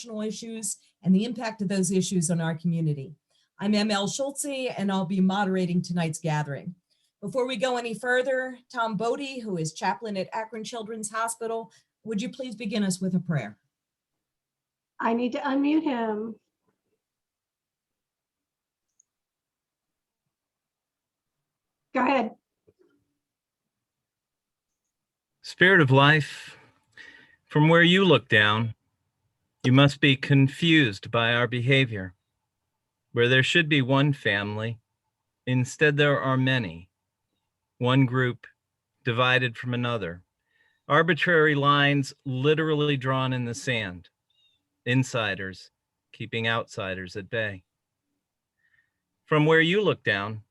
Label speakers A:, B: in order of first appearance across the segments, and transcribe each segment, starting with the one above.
A: national issues and the impact of those issues on our community. I'm ML Schulze, and I'll be moderating tonight's gathering. Before we go any further, Tom Bodie, who is chaplain at Akron Children's Hospital, would you please begin us with a prayer?
B: I need to unmute him. Go ahead.
C: Spirit of life, from where you look down, you must be confused by our behavior. Where there should be one family, instead there are many. One group divided from another. Arbitrary lines literally drawn in the sand. Insiders keeping outsiders at bay. From where you look down,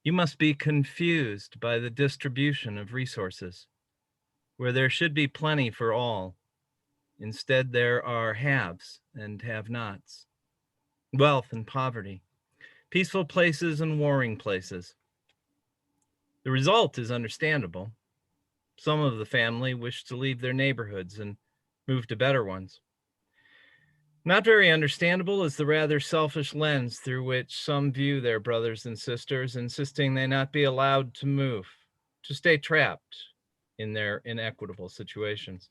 C: you must be confused by the distribution of resources. Where there should be plenty for all, instead there are haves and have-nots. Wealth and poverty, peaceful places and warring places. The result is understandable. Some of the family wish to leave their neighborhoods and move to better ones. Not very understandable is the rather selfish lens through which some view their brothers and sisters, insisting they not be allowed to move, to stay trapped in their inequitable situations.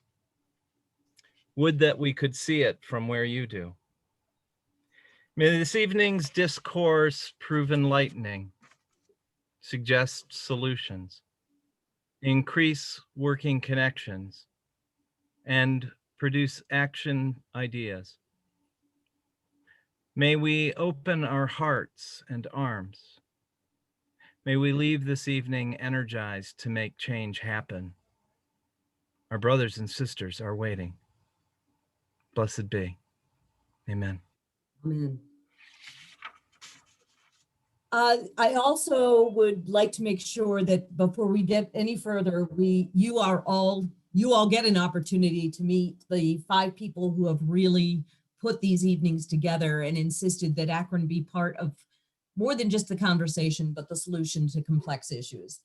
C: Would that we could see it from where you do. May this evening's discourse prove enlightening, suggest solutions, increase working connections, and produce action ideas. May we open our hearts and arms. May we leave this evening energized to make change happen. Our brothers and sisters are waiting. Blessed be. Amen.
A: Amen. I also would like to make sure that before we get any further, you all get an opportunity to meet the 5 people who have really put these evenings together and insisted that Akron be part of more than just the conversation, but the solution to complex issues.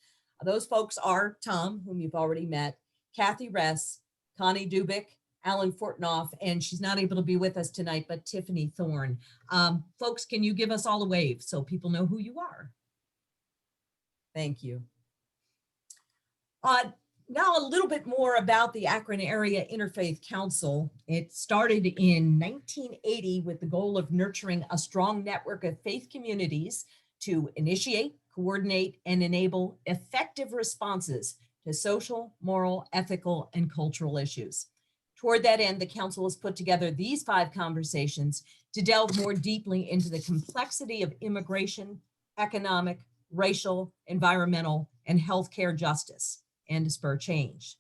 A: Those folks are Tom, whom you've already met, Kathy Ress, Connie Dubik, Alan Fortnoff, and she's not able to be with us tonight, but Tiffany Thorne. Folks, can you give us all a wave so people know who you are? Thank you. Now a little bit more about the Akron Area Interfaith Council. It started in 1980 with the goal of nurturing a strong network of faith communities to initiate, coordinate, and enable effective responses to social, moral, ethical, and cultural issues. Toward that end, the council has put together these 5 conversations to delve more deeply into the complexity of immigration, economic, racial, environmental, and healthcare justice, and to spur change.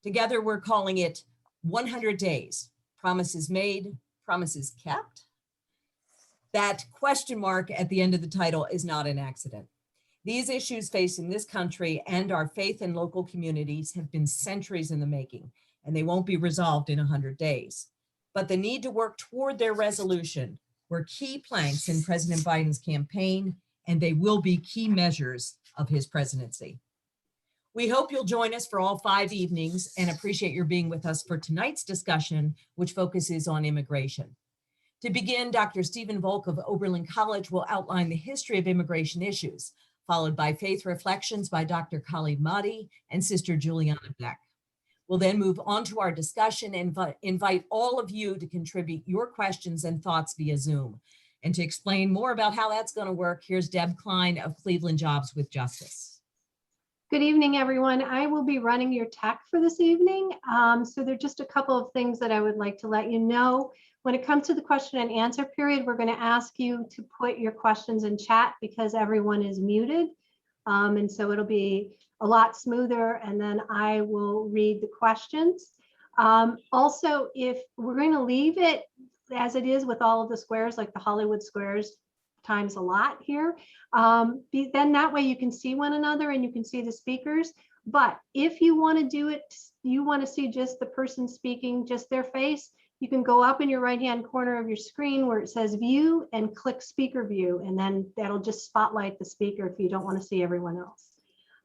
A: Together, we're calling it 100 Days, Promises Made, Promises Kept. That question mark at the end of the title is not an accident. These issues facing this country and our faith and local communities have been centuries in the making, and they won't be resolved in 100 days. But the need to work toward their resolution were key planks in President Biden's campaign, and they will be key measures of his presidency. We hope you'll join us for all 5 evenings and appreciate your being with us for tonight's discussion, which focuses on immigration. To begin, Dr. Stephen Volk of Oberlin College will outline the history of immigration issues, followed by faith reflections by Dr. Khalid Mahdi and Sister Juliana Beck. We'll then move on to our discussion and invite all of you to contribute your questions and thoughts via Zoom. And to explain more about how that's going to work, here's Deb Klein of Cleveland Jobs with Justice.
B: Good evening, everyone. I will be running your tech for this evening. So there are just a couple of things that I would like to let you know. When it comes to the question and answer period, we're going to ask you to put your questions in chat because everyone is muted. And so it'll be a lot smoother, and then I will read the questions. Also, if we're going to leave it as it is with all of the squares, like the Hollywood squares times a lot here, then that way you can see one another and you can see the speakers. But if you want to do it, you want to see just the person speaking, just their face, you can go up in your right-hand corner of your screen where it says view and click speaker view, and then that'll just spotlight the speaker if you don't want to see everyone else.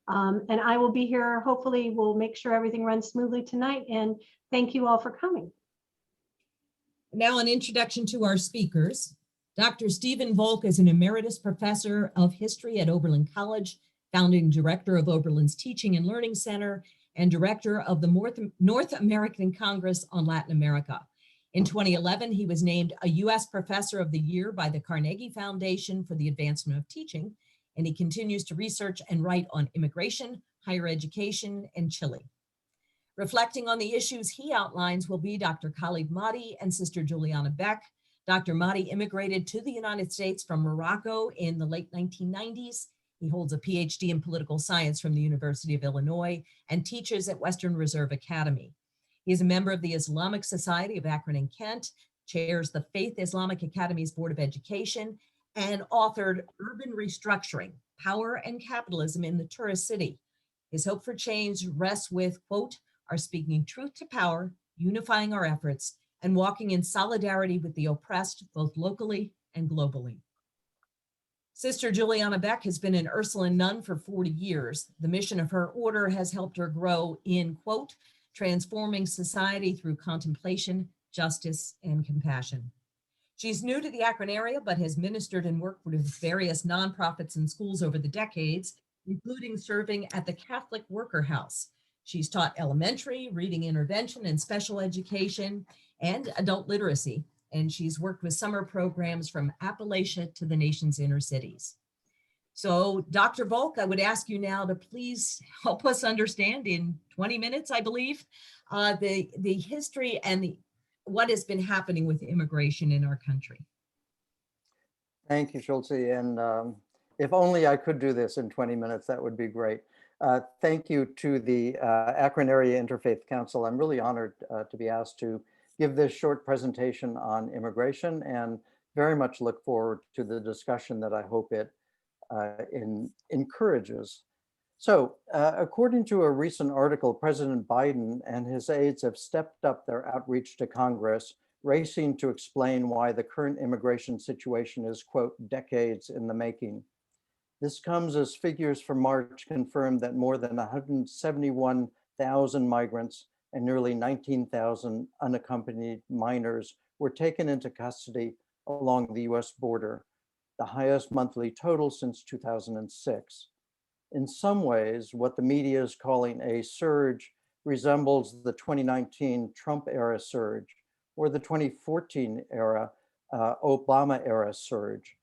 B: And I will be here. Hopefully we'll make sure everything runs smoothly tonight, and thank you all for coming.
A: Now an introduction to our speakers. Dr. Stephen Volk is an emeritus professor of history at Oberlin College, founding director of Oberlin's Teaching and Learning Center, and director of the North American Congress on Latin America. In 2011, he was named a U.S. Professor of the Year by the Carnegie Foundation for the Advancement of Teaching, and he continues to research and write on immigration, higher education, and Chile. Reflecting on the issues he outlines will be Dr. Khalid Mahdi and Sister Juliana Beck. Dr. Mahdi immigrated to the United States from Morocco in the late 1990s. He holds a PhD in political science from the University of Illinois and teaches at Western Reserve Academy. He is a member of the Islamic Society of Akron and Kent, chairs the Faith Islamic Academy's Board of Education, and authored Urban Restructuring, Power and Capitalism in the Tourist City. His hope for change rests with, quote, "Our speaking truth to power, unifying our efforts, and walking in solidarity with the oppressed, both locally and globally." Sister Juliana Beck has been an Ursuline nun for 40 years. The mission of her order has helped her grow in, quote, "transforming society through contemplation, justice, and compassion." She's new to the Akron area, but has ministered and worked with various nonprofits and schools over the decades, including serving at the Catholic Worker House. She's taught elementary, reading intervention, and special education, and adult literacy. And she's worked with summer programs from Appalachia to the nation's inner cities. So Dr. Volk, I would ask you now to please help us understand in 20 minutes, I believe, the history and what has been happening with immigration in our country.
D: Thank you, Schulze. And if only I could do this in 20 minutes, that would be great. Thank you to the Akron Area Interfaith Council. I'm really honored to be asked to give this short presentation on immigration and very much look forward to the discussion that I hope it encourages. So according to a recent article, President Biden and his aides have stepped up their outreach to Congress, racing to explain why the current immigration situation is, quote, decades in the making. This comes as figures from March confirmed that more than 171,000 migrants and nearly 19,000 unaccompanied minors were taken into custody along the US border, the highest monthly total since 2006. In some ways, what the media is calling a surge resembles the 2019 Trump era surge or the 2014 era Obama era surge.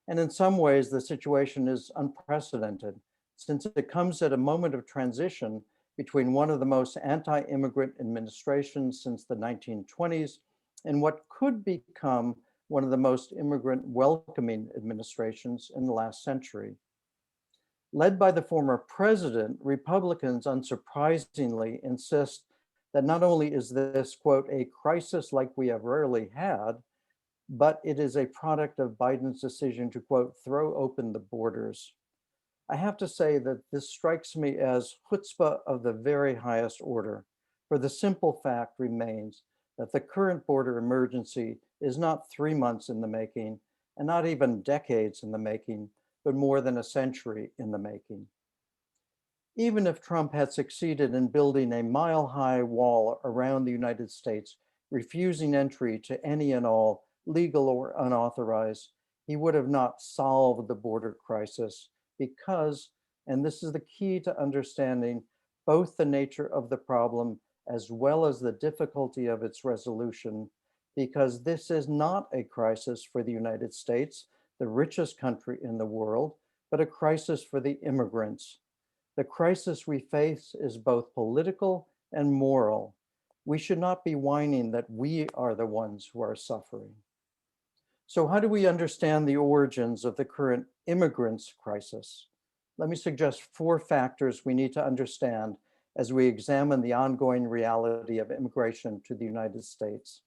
D: And in some ways, the situation is unprecedented since it comes at a moment of transition between one of the most anti-immigrant administrations since the 1920s and what could become one of the most immigrant welcoming administrations in the last century. Led by the former president, Republicans unsurprisingly insist that not only is this, quote, a crisis like we have rarely had, but it is a product of Biden's decision to, quote, throw open the borders. I have to say that this strikes me as chutzpah of the very highest order, for the simple fact remains that the current border emergency is not 3 months in the making and not even decades in the making, but more than a century in the making. Even if Trump had succeeded in building a mile-high wall around the United States, refusing entry to any and all, legal or unauthorized, he would have not solved the border crisis because, and this is the key to understanding both the nature of the problem as well as the difficulty of its resolution, because this is not a crisis for the United States, the richest country in the world, but a crisis for the immigrants. The crisis we face is both political and moral. We should not be whining that we are the ones who are suffering. So how do we understand the origins of the current immigrants crisis? Let me suggest 4 factors we need to understand as we examine the ongoing reality of immigration to the United States.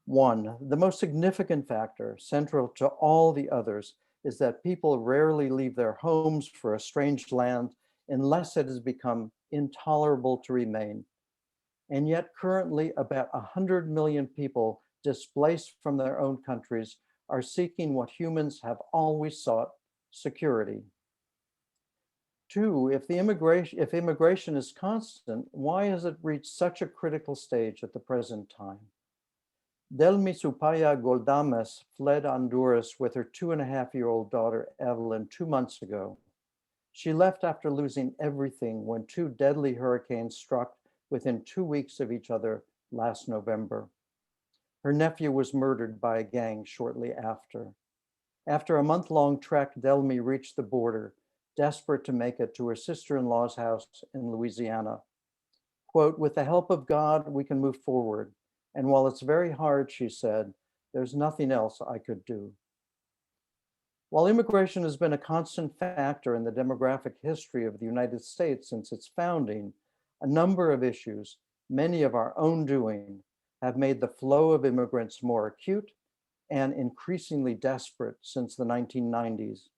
D: 1, the most significant factor, central to all the others, is that people rarely leave their homes for a strange land unless it has become intolerable to remain. And yet currently about 100 million people displaced from their own countries are seeking what humans have always sought, security. 2, if immigration is constant, why has it reached such a critical stage at the present time? Delmi Supaya Goldames fled Honduras with her 2.5-year-old daughter, Evelyn, 2 months ago. She left after losing everything when 2 deadly hurricanes struck within 2 weeks of each other last November. Her nephew was murdered by a gang shortly after. After a month-long trek, Delmi reached the border, desperate to make it to her sister-in-law's house in Louisiana. Quote, "With the help of God, we can move forward. And while it's very hard," she said, "there's nothing else I could do." While immigration has been a constant factor in the demographic history of the United States since its founding, a number of issues, many of our own doing, have made the flow of immigrants more acute and increasingly desperate since the 1990s.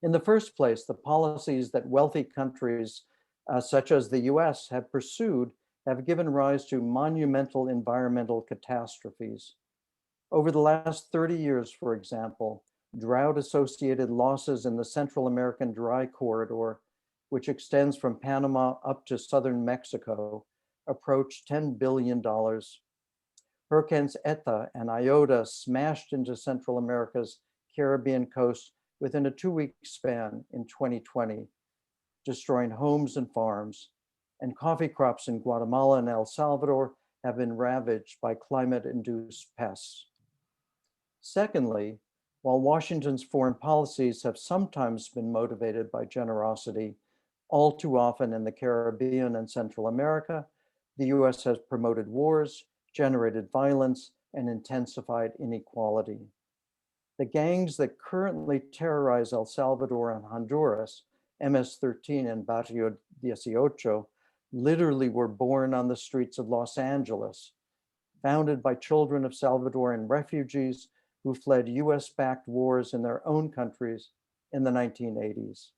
D: In the first place, the policies that wealthy countries such as the US have pursued have given rise to monumental environmental catastrophes. Over the last 30 years, for example, drought-associated losses in the Central American dry corridor, which extends from Panama up to southern Mexico, approached $10 billion. Hurricanes Eta and Iota smashed into Central America's Caribbean coast within a 2-week span in 2020, destroying homes and farms, and coffee crops in Guatemala and El Salvador have been ravaged by climate-induced pests. Secondly, while Washington's foreign policies have sometimes been motivated by generosity, all too often in the Caribbean and Central America, the US has promoted wars, generated violence, and intensified inequality. The gangs that currently terrorize El Salvador and Honduras, MS-13 and Barrio 18, literally were born on the streets of Los Angeles, founded by children of Salvadoran refugees who fled US-backed wars in their own countries in the 1980s.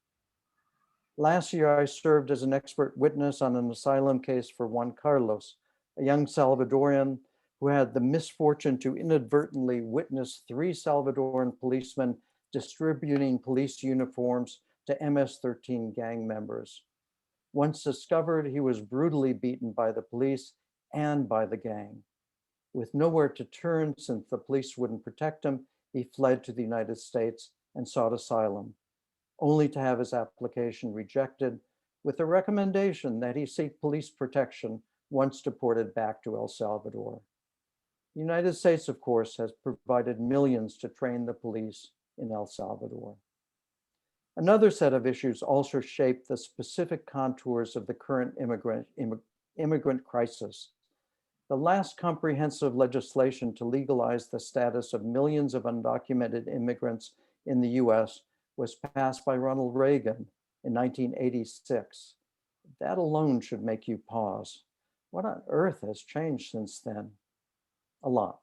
D: Last year, I served as an expert witness on an asylum case for Juan Carlos, a young Salvadorian who had the misfortune to inadvertently witness 3 Salvadoran policemen distributing police uniforms to MS-13 gang members. Once discovered, he was brutally beaten by the police and by the gang. With nowhere to turn since the police wouldn't protect him, he fled to the United States and sought asylum, only to have his application rejected with a recommendation that he seek police protection once deported back to El Salvador. The United States, of course, has provided millions to train the police in El Salvador. Another set of issues also shape the specific contours of the current immigrant crisis. The last comprehensive legislation to legalize the status of millions of undocumented immigrants in the US was passed by Ronald Reagan in 1986. That alone should make you pause. What on earth has changed since then? A lot.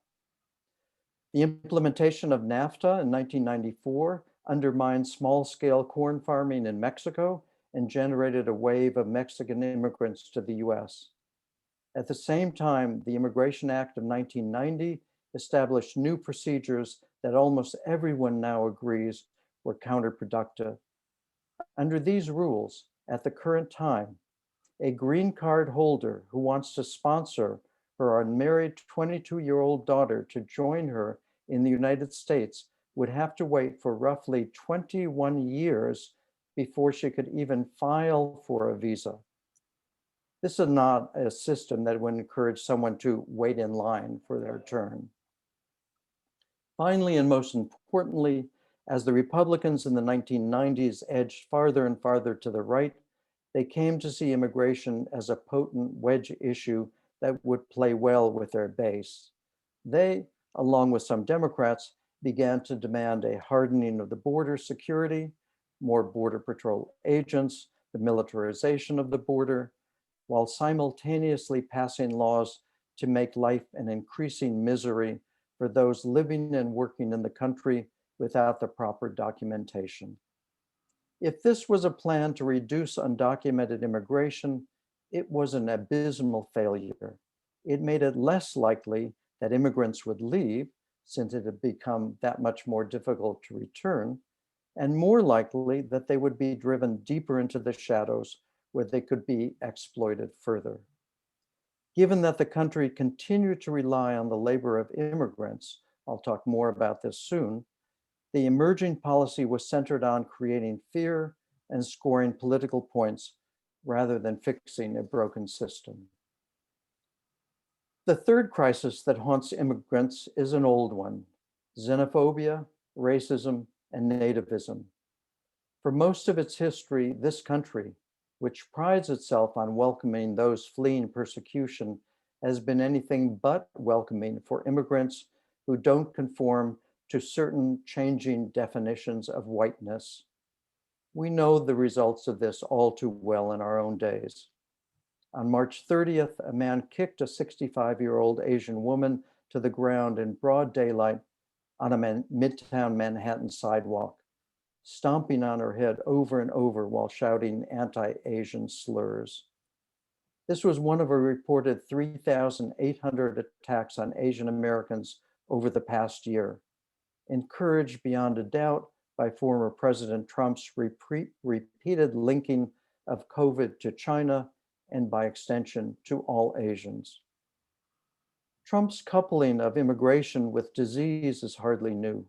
D: The implementation of NAFTA in 1994 undermined small-scale corn farming in Mexico and generated a wave of Mexican immigrants to the US. At the same time, the Immigration Act of 1990 established new procedures that almost everyone now agrees were counterproductive. Under these rules, at the current time, a green card holder who wants to sponsor her unmarried 22-year-old daughter to join her in the United States would have to wait for roughly 21 years before she could even file for a visa. This is not a system that would encourage someone to wait in line for their turn. Finally, and most importantly, as the Republicans in the 1990s edged farther and farther to the right, they came to see immigration as a potent wedge issue that would play well with their base. They, along with some Democrats, began to demand a hardening of the border security, more Border Patrol agents, the militarization of the border, while simultaneously passing laws to make life an increasing misery for those living and working in the country without the proper documentation. If this was a plan to reduce undocumented immigration, it was an abysmal failure. It made it less likely that immigrants would leave, since it had become that much more difficult to return, and more likely that they would be driven deeper into the shadows where they could be exploited further. Given that the country continued to rely on the labor of immigrants, I'll talk more about this soon, the emerging policy was centered on creating fear and scoring political points rather than fixing a broken system. The third crisis that haunts immigrants is an old one: xenophobia, racism, and nativism. For most of its history, this country, which prides itself on welcoming those fleeing persecution, has been anything but welcoming for immigrants who don't conform to certain changing definitions of whiteness. We know the results of this all too well in our own days. On March 30th, a man kicked a 65-year-old Asian woman to the ground in broad daylight on a Midtown Manhattan sidewalk, stomping on her head over and over while shouting anti-Asian slurs. This was one of a reported 3,800 attacks on Asian Americans over the past year, encouraged beyond a doubt by former President Trump's repeated linking of COVID to China and by extension to all Asians. Trump's coupling of immigration with disease is hardly new.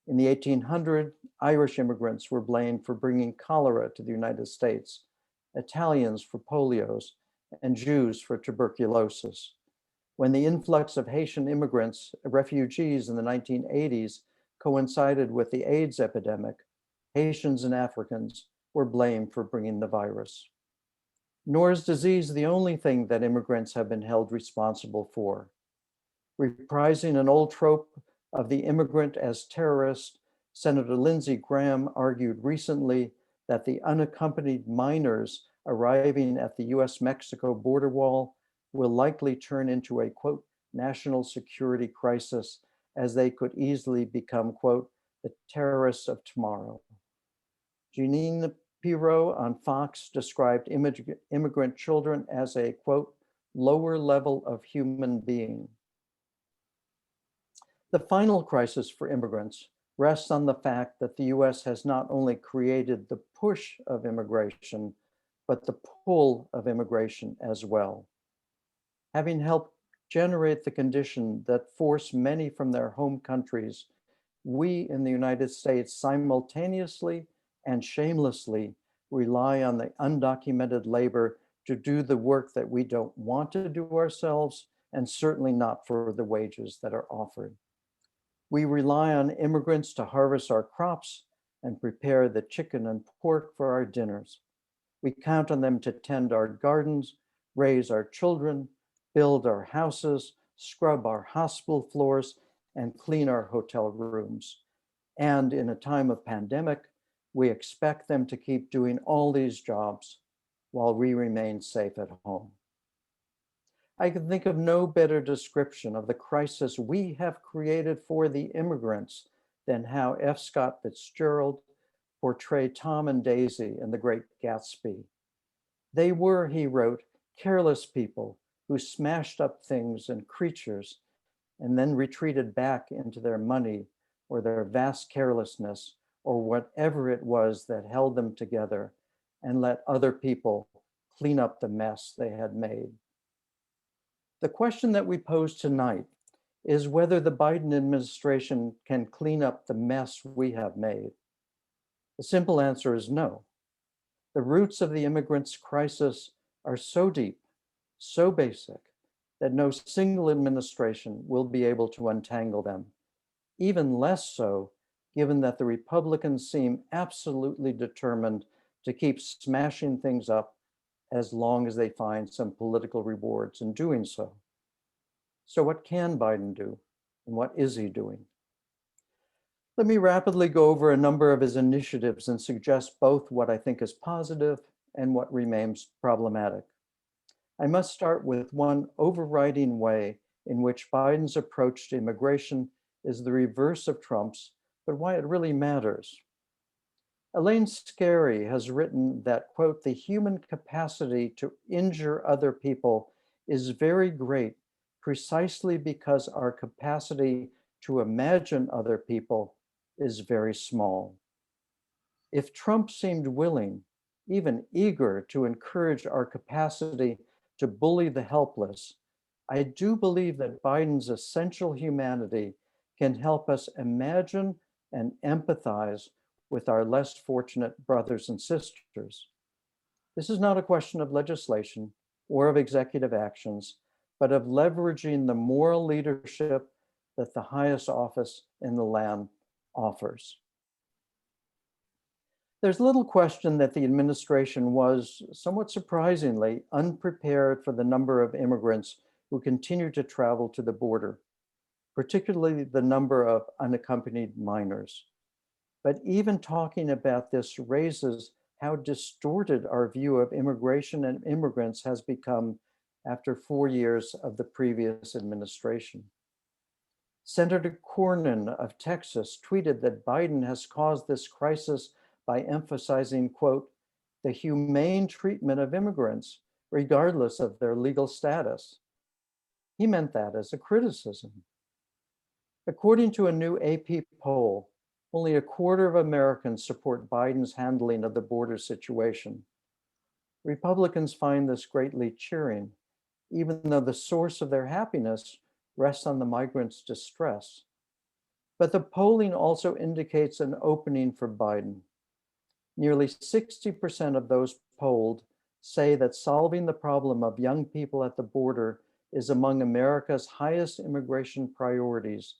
D: In the 1800s, Irish immigrants were blamed for bringing cholera to the United States, Italians for polios, and Jews for tuberculosis. When the influx of Haitian immigrants, refugees in the 1980s, coincided with the AIDS epidemic, Haitians and Africans were blamed for bringing the virus. Nor is disease the only thing that immigrants have been held responsible for. Reprising an old trope of the immigrant as terrorist, Senator Lindsey Graham argued recently that the unaccompanied minors arriving at the US-Mexico border wall will likely turn into a, quote, national security crisis, as they could easily become, quote, the terrorists of tomorrow. Jeanine Pirro on Fox described immigrant children as a, quote, lower level of human being. The final crisis for immigrants rests on the fact that the US has not only created the push of immigration, but the pull of immigration as well. Having helped generate the condition that forced many from their home countries, we in the United States simultaneously and shamelessly rely on the undocumented labor to do the work that we don't want to do ourselves, and certainly not for the wages that are offered. We rely on immigrants to harvest our crops and prepare the chicken and pork for our dinners. We count on them to tend our gardens, raise our children, build our houses, scrub our hospital floors, and clean our hotel rooms. And in a time of pandemic, we expect them to keep doing all these jobs while we remain safe at home. I can think of no better description of the crisis we have created for the immigrants than how F. Scott Fitzgerald portrayed Tom and Daisy in The Great Gatsby. They were, he wrote, careless people who smashed up things and creatures and then retreated back into their money or their vast carelessness or whatever it was that held them together, and let other people clean up the mess they had made. The question that we pose tonight is whether the Biden administration can clean up the mess we have made. The simple answer is no. The roots of the immigrants' crisis are so deep, so basic, that no single administration will be able to untangle them. Even less so, given that the Republicans seem absolutely determined to keep smashing things up as long as they find some political rewards in doing so. So what can Biden do, and what is he doing? Let me rapidly go over a number of his initiatives and suggest both what I think is positive and what remains problematic. I must start with one overriding way in which Biden's approach to immigration is the reverse of Trump's, but why it really matters. Elaine Scarry has written that, quote, the human capacity to injure other people is very great precisely because our capacity to imagine other people is very small. If Trump seemed willing, even eager, to encourage our capacity to bully the helpless, I do believe that Biden's essential humanity can help us imagine and empathize with our less fortunate brothers and sisters. This is not a question of legislation or of executive actions, but of leveraging the moral leadership that the highest office in the land offers. There's little question that the administration was, somewhat surprisingly, unprepared for the number of immigrants who continue to travel to the border, particularly the number of unaccompanied minors. But even talking about this raises how distorted our view of immigration and immigrants has become after 4 years of the previous administration. Senator Cornyn of Texas tweeted that Biden has caused this crisis by emphasizing, quote, the humane treatment of immigrants, regardless of their legal status. He meant that as a criticism. According to a new AP poll, only a quarter of Americans support Biden's handling of the border situation. Republicans find this greatly cheering, even though the source of their happiness rests on the migrants' distress. But the polling also indicates an opening for Biden. Nearly 60% of those polled say that solving the problem of young people at the border is among America's highest immigration priorities,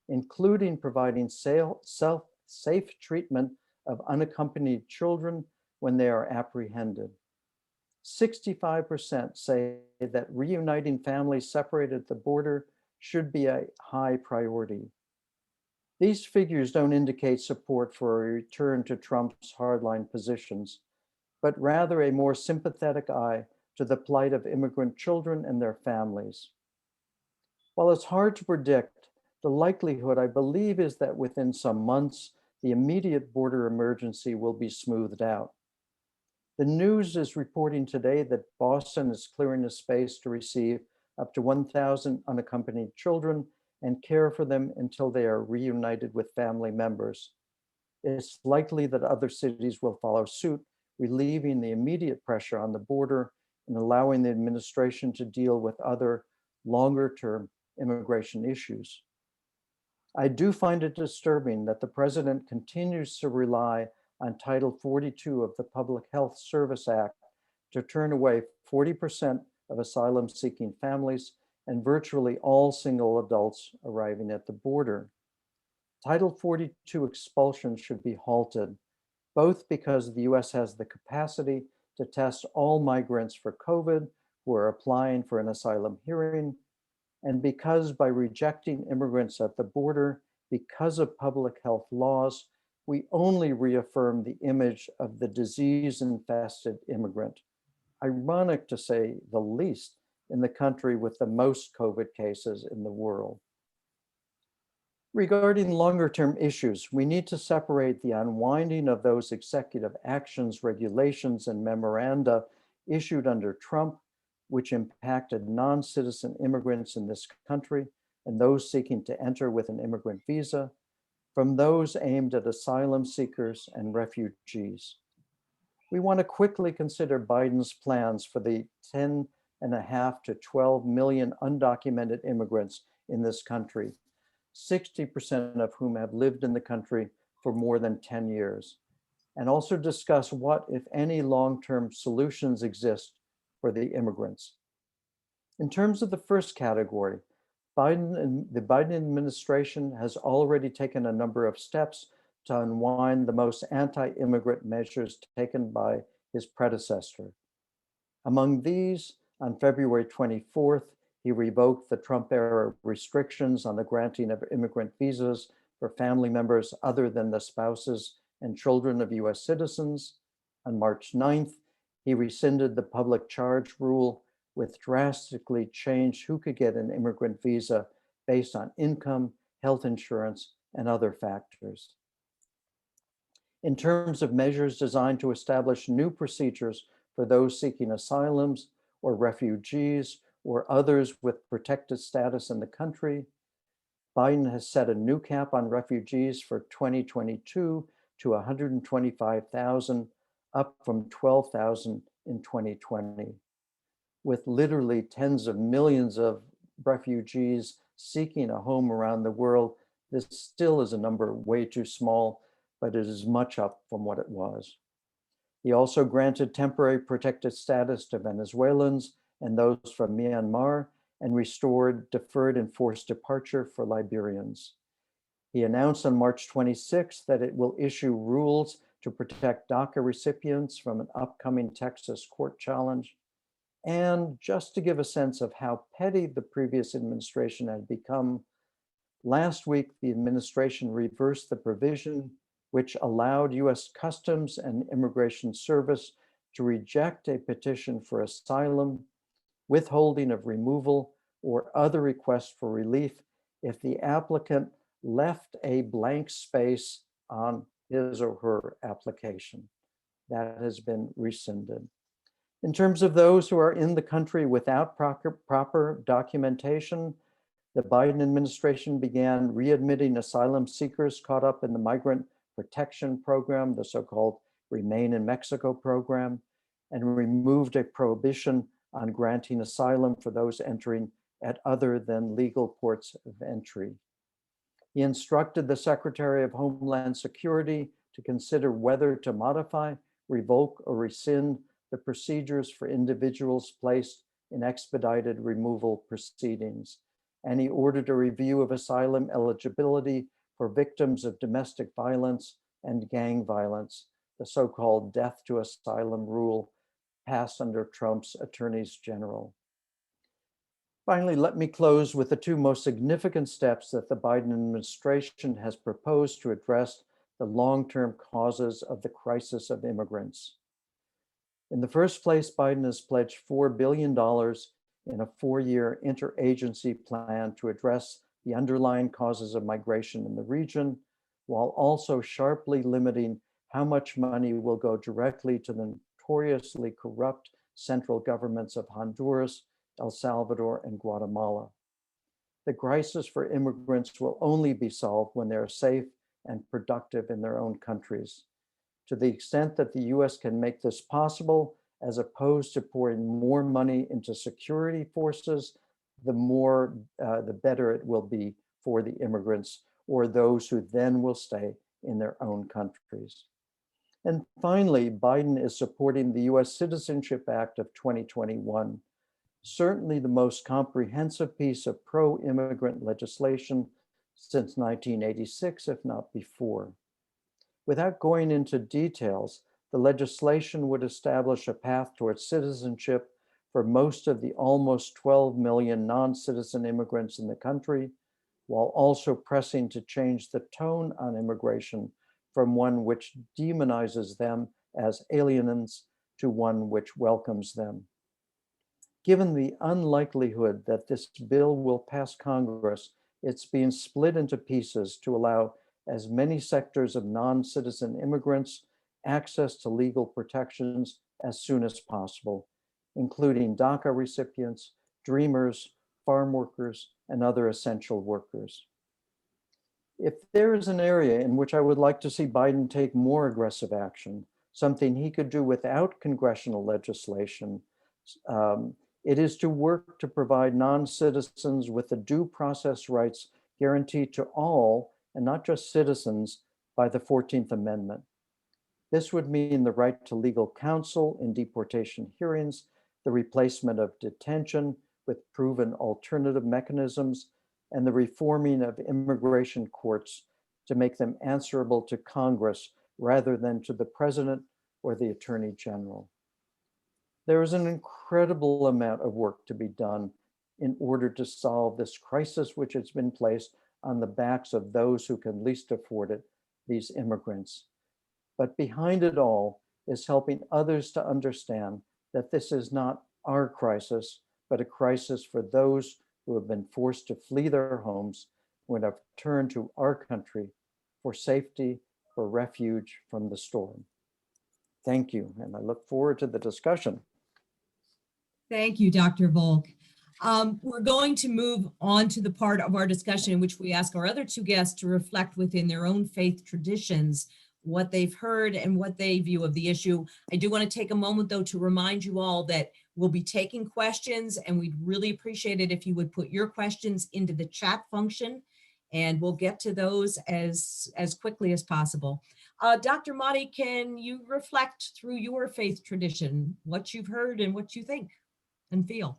D: including providing safe treatment of unaccompanied children when they are apprehended. 65% say that reuniting families separated at the border should be a high priority. These figures don't indicate support for a return to Trump's hardline positions, but rather a more sympathetic eye to the plight of immigrant children and their families. While it's hard to predict, the likelihood, I believe, is that within some months, the immediate border emergency will be smoothed out. The news is reporting today that Boston is clearing a space to receive up to 1,000 unaccompanied children and care for them until they are reunited with family members. It's likely that other cities will follow suit, relieving the immediate pressure on the border and allowing the administration to deal with other longer-term immigration issues. I do find it disturbing that the president continues to rely on Title 42 of the Public Health Service Act to turn away 40% of asylum-seeking families and virtually all single adults arriving at the border. Title 42 expulsion should be halted, both because the US has the capacity to test all migrants for COVID who are applying for an asylum hearing, and because by rejecting immigrants at the border, because of public health laws, we only reaffirm the image of the disease-infested immigrant. Ironic to say the least in the country with the most COVID cases in the world. Regarding longer-term issues, we need to separate the unwinding of those executive actions, regulations, and memoranda issued under Trump, which impacted non-citizen immigrants in this country and those seeking to enter with an immigrant visa, from those aimed at asylum seekers and refugees. We want to quickly consider Biden's plans for the 10.5 to 12 million undocumented immigrants in this country, 60% of whom have lived in the country for more than 10 years, and also discuss what, if any, long-term solutions exist for the immigrants. In terms of the first category, the Biden administration has already taken a number of steps to unwind the most anti-immigrant measures taken by his predecessor. Among these, on February 24th, he revoked the Trump-era restrictions on the granting of immigrant visas for family members other than the spouses and children of US citizens. On March 9th, he rescinded the public charge rule, which drastically changed who could get an immigrant visa based on income, health insurance, and other factors. In terms of measures designed to establish new procedures for those seeking asylums or refugees or others with protected status in the country, Biden has set a new cap on refugees for 2022 to 125,000, up from 12,000 in 2020. with literally tens of millions of refugees seeking a home around the world, this still is a number way too small, but it is much up from what it was. He also granted temporary protected status to Venezuelans and those from Myanmar, and restored deferred and forced departure for Liberians. He announced on March 26 that it will issue rules to protect DACA recipients from an upcoming Texas court challenge. And just to give a sense of how petty the previous administration had become, last week the administration reversed the provision which allowed US Customs and Immigration Service to reject a petition for asylum, withholding of removal, or other requests for relief if the applicant left a blank space on his or her application. That has been rescinded. In terms of those who are in the country without proper documentation, the Biden administration began readmitting asylum seekers caught up in the Migrant Protection Program, the so-called Remain in Mexico program, and removed a prohibition on granting asylum for those entering at other than legal ports of entry. He instructed the Secretary of Homeland Security to consider whether to modify, revoke, or rescind the procedures for individuals placed in expedited removal proceedings. And he ordered a review of asylum eligibility for victims of domestic violence and gang violence, the so-called death to asylum rule passed under Trump's attorneys general. Finally, let me close with the two most significant steps that the Biden administration has proposed to address the long-term causes of the crisis of immigrants. In the first place, Biden has pledged $4 billion in a 4-year interagency plan to address the underlying causes of migration in the region, while also sharply limiting how much money will go directly to the notoriously corrupt central governments of Honduras, El Salvador, and Guatemala. The crisis for immigrants will only be solved when they're safe and productive in their own countries. To the extent that the US can make this possible, as opposed to pouring more money into security forces, the better it will be for the immigrants or those who then will stay in their own countries. And finally, Biden is supporting the US Citizenship Act of 2021, certainly the most comprehensive piece of pro-immigrant legislation since 1986, if not before. Without going into details, the legislation would establish a path towards citizenship for most of the almost 12 million non-citizen immigrants in the country, while also pressing to change the tone on immigration from one which demonizes them as aliens to one which welcomes them. Given the unlikelihood that this bill will pass Congress, it's being split into pieces to allow as many sectors of non-citizen immigrants access to legal protections as soon as possible, including DACA recipients, dreamers, farm workers, and other essential workers. If there is an area in which I would like to see Biden take more aggressive action, something he could do without congressional legislation, it is to work to provide non-citizens with the due process rights guaranteed to all, and not just citizens, by the 14th Amendment. This would mean the right to legal counsel in deportation hearings, the replacement of detention with proven alternative mechanisms, and the reforming of immigration courts to make them answerable to Congress rather than to the president or the attorney general. There is an incredible amount of work to be done in order to solve this crisis, which has been placed on the backs of those who can least afford it, these immigrants. But behind it all is helping others to understand that this is not our crisis, but a crisis for those who have been forced to flee their homes when have turned to our country for safety, for refuge from the storm. Thank you, and I look forward to the discussion.
A: Thank you, Dr. Volk. We're going to move on to the part of our discussion in which we ask our other two guests to reflect within their own faith traditions what they've heard and what they view of the issue. I do want to take a moment, though, to remind you all that We'll be taking questions, and we'd really appreciate it if you would put your questions into the chat function, and we'll get to those as quickly as possible. Dr. Mahdi, can you reflect through your faith tradition, what you've heard and what you think and feel?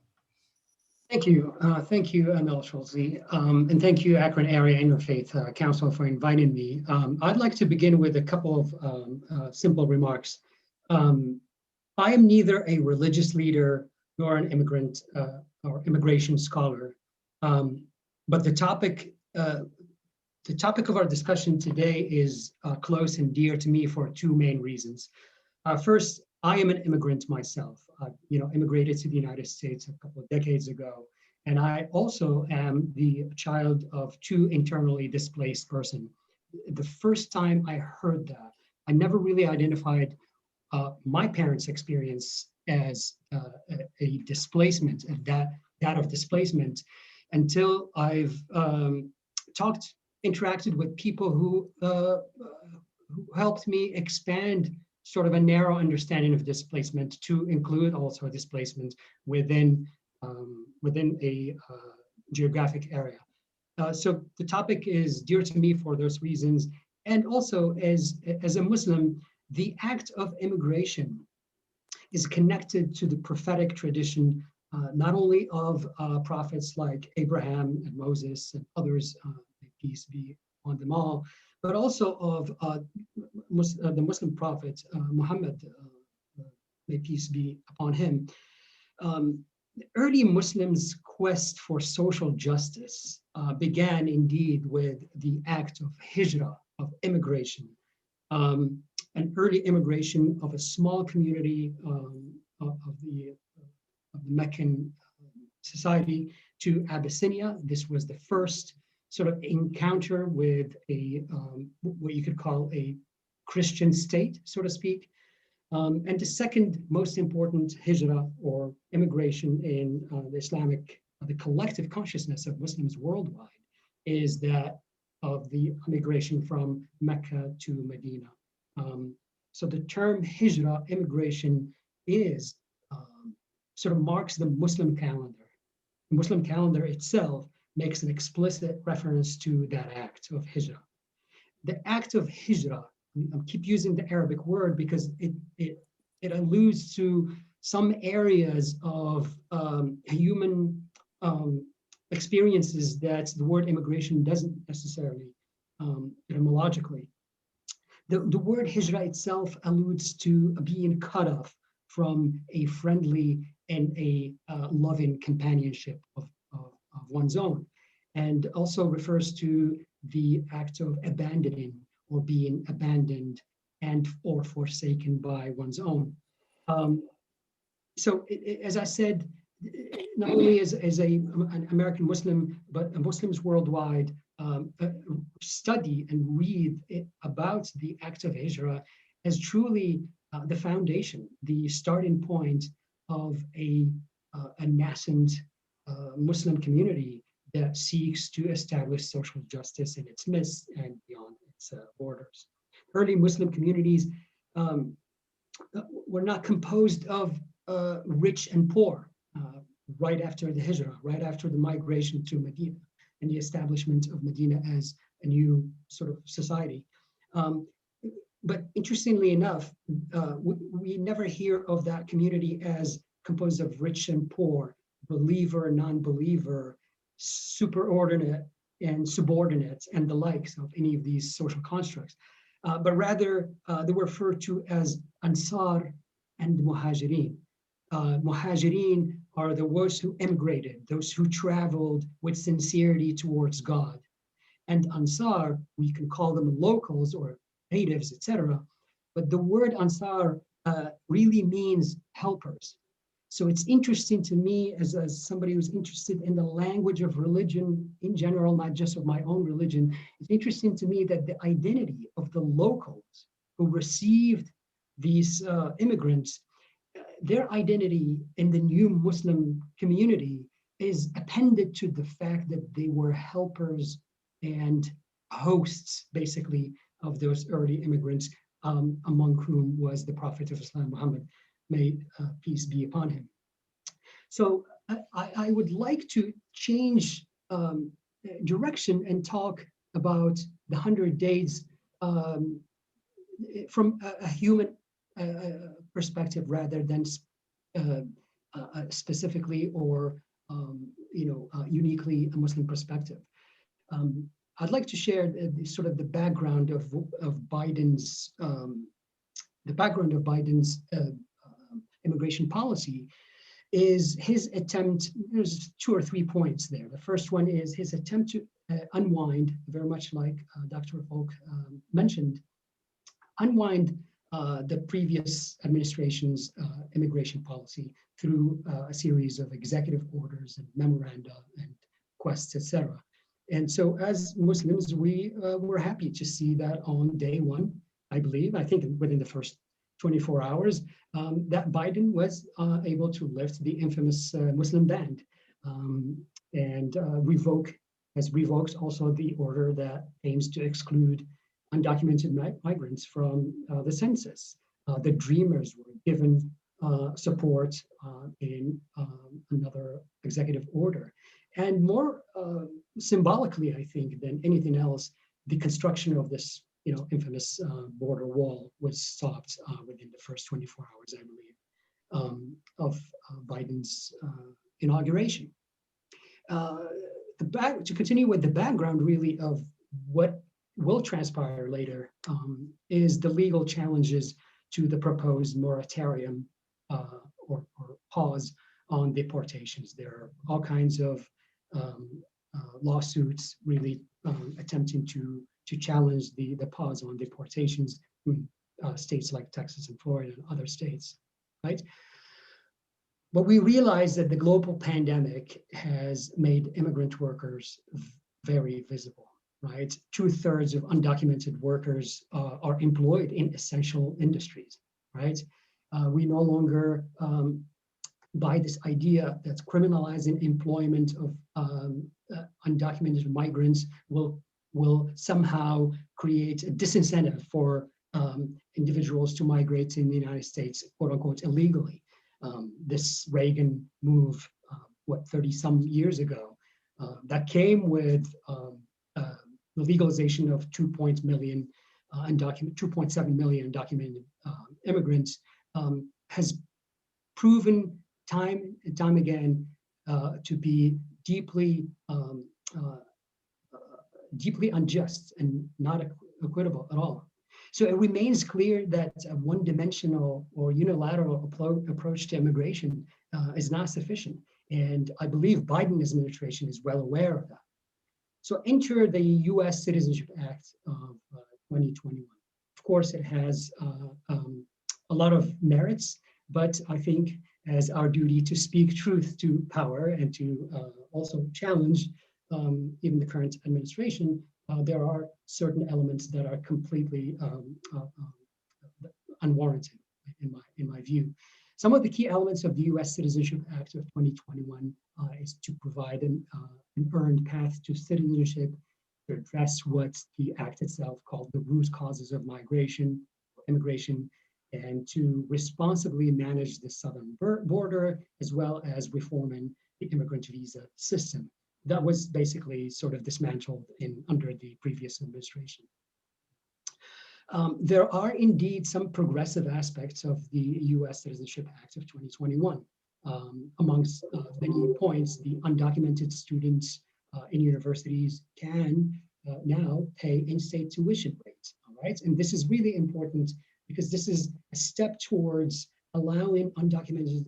E: Thank you. Thank you, Mel Schulze. And thank you, Akron Area Interfaith Council, for inviting me. I'd like to begin with a couple of simple remarks. I am neither a religious leader nor an immigrant or immigration scholar, but the topic of our discussion today is close and dear to me for two main reasons. First, I am an immigrant myself. Immigrated to the United States a couple of decades ago, and I also am the child of two internally displaced persons. The first time I heard that, I never really identified my parents' experience as a displacement, that of displacement, until I've interacted with people who helped me expand sort of a narrow understanding of displacement to include also displacement within a geographic area. So the topic is dear to me for those reasons, and also as a Muslim, the act of immigration is connected to the prophetic tradition, not only of prophets like Abraham and Moses and others, peace be on them all, but also of the Muslim prophet Muhammad, may peace be upon him. Early Muslims' quest for social justice began indeed with the act of hijrah, of immigration, an early immigration of a small community of the Meccan society to Abyssinia. This was the first sort of encounter with a what you could call a Christian state, so to speak. And the second most important hijrah, or immigration in the collective consciousness of Muslims worldwide, is that of the immigration from Mecca to Medina. So the term hijrah, immigration, is sort of marks the Muslim calendar. The Muslim calendar itself makes an explicit reference to that act of hijrah. The act of hijrah, I keep using the Arabic word because it alludes to some areas of human experiences that the word immigration doesn't necessarily etymologically. The word hijrah itself alludes to being cut off from a friendly and a loving companionship of one's own, and also refers to the act of abandoning or being abandoned and or forsaken by one's own. So as I said, not only as an American Muslim, but Muslims worldwide study and read about the act of hijrah as truly the foundation, the starting point of a nascent Muslim community that seeks to establish social justice in its midst and beyond its borders. Early Muslim communities were not composed of rich and poor right after the hijrah, right after the migration to Medina and the establishment of Medina as a new sort of society. But interestingly enough, we never hear of that community as composed of rich and poor, believer, non-believer, superordinate and subordinate, and the likes of any of these social constructs. But rather, they were referred to as Ansar and Muhajirin. Muhajirin are those who immigrated, those who traveled with sincerity towards God. And Ansar, we can call them locals or natives, etc. But the word Ansar really means helpers. So it's interesting to me as somebody who's interested in the language of religion in general, not just of my own religion, it's interesting to me that the identity of the locals who received these immigrants, their identity in the new Muslim community is appended to the fact that they were helpers and hosts, basically, of those early immigrants, among whom was the Prophet of Islam, Muhammad, may peace be upon him. So I would like to change direction and talk about the 100 days from a human perspective rather than specifically or uniquely a Muslim perspective. I'd like to share sort of the background of Biden's immigration policy. Is his attempt, there's 2 or 3 points there. The first one is his attempt to unwind, very much like Dr. Folk mentioned, unwind the previous administration's immigration policy through a series of executive orders and memoranda and quests, etc. And so as Muslims, we were happy to see that on day one, I think within the first 24 hours, that Biden was able to lift the infamous Muslim ban and revoked also the order that aims to exclude undocumented migrants from the census. The Dreamers were given support in another executive order. And more symbolically, I think, than anything else, the construction of this infamous border wall was stopped within the first 24 hours, I believe, of Biden's inauguration. To continue with the background, really, of what will transpire later is the legal challenges to the proposed moratorium or pause on deportations. There are all kinds of lawsuits really attempting to challenge the pause on deportations in states like Texas and Florida and other states, right? But we realize that the global pandemic has made immigrant workers very visible, right? 2/3 of undocumented workers are employed in essential industries, right? We no longer buy this idea that criminalizing employment of undocumented migrants will somehow create a disincentive for individuals to migrate in the United States, quote unquote, illegally. This Reagan move, 30-some years ago, that came with the legalization of 2.7 million undocumented immigrants, has proven time and time again to be deeply unjust and not equitable at all. So it remains clear that a one-dimensional or unilateral approach to immigration is not sufficient. And I believe Biden administration is well aware of that. So enter the US Citizenship Act of 2021. Of course, it has a lot of merits, but I think as our duty to speak truth to power and to also challenge even the current administration, there are certain elements that are completely unwarranted in my view. Some of the key elements of the US Citizenship Act of 2021 is to provide an earned path to citizenship, to address what the act itself called the root causes of immigration, and to responsibly manage the southern border, as well as reforming the immigrant visa system. That was basically sort of dismantled under the previous administration. There are indeed some progressive aspects of the US Citizenship Act of 2021. Amongst many points, the undocumented students in universities can now pay in-state tuition rates, all right? And this is really important because this is a step towards allowing undocumented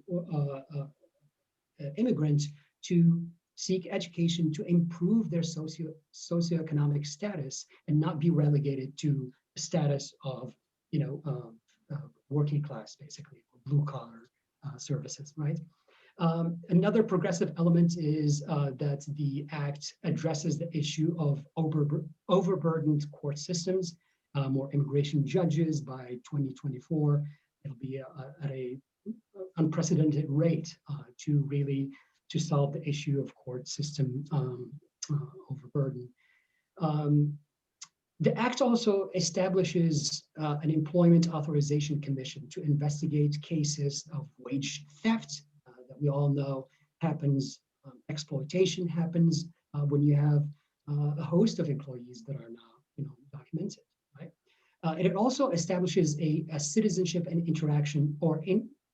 E: immigrants to seek education to improve their socioeconomic status and not be relegated to the status of, working class, basically, blue collar services, right? Another progressive element is that the act addresses the issue of overburdened court systems, more immigration judges by 2024. It'll be at a unprecedented rate to solve the issue of court system overburden. The act also establishes an employment authorization commission to investigate cases of wage theft that we all know happens, exploitation happens when you have a host of employees that are not, documented, right? And it also establishes a citizenship and interaction or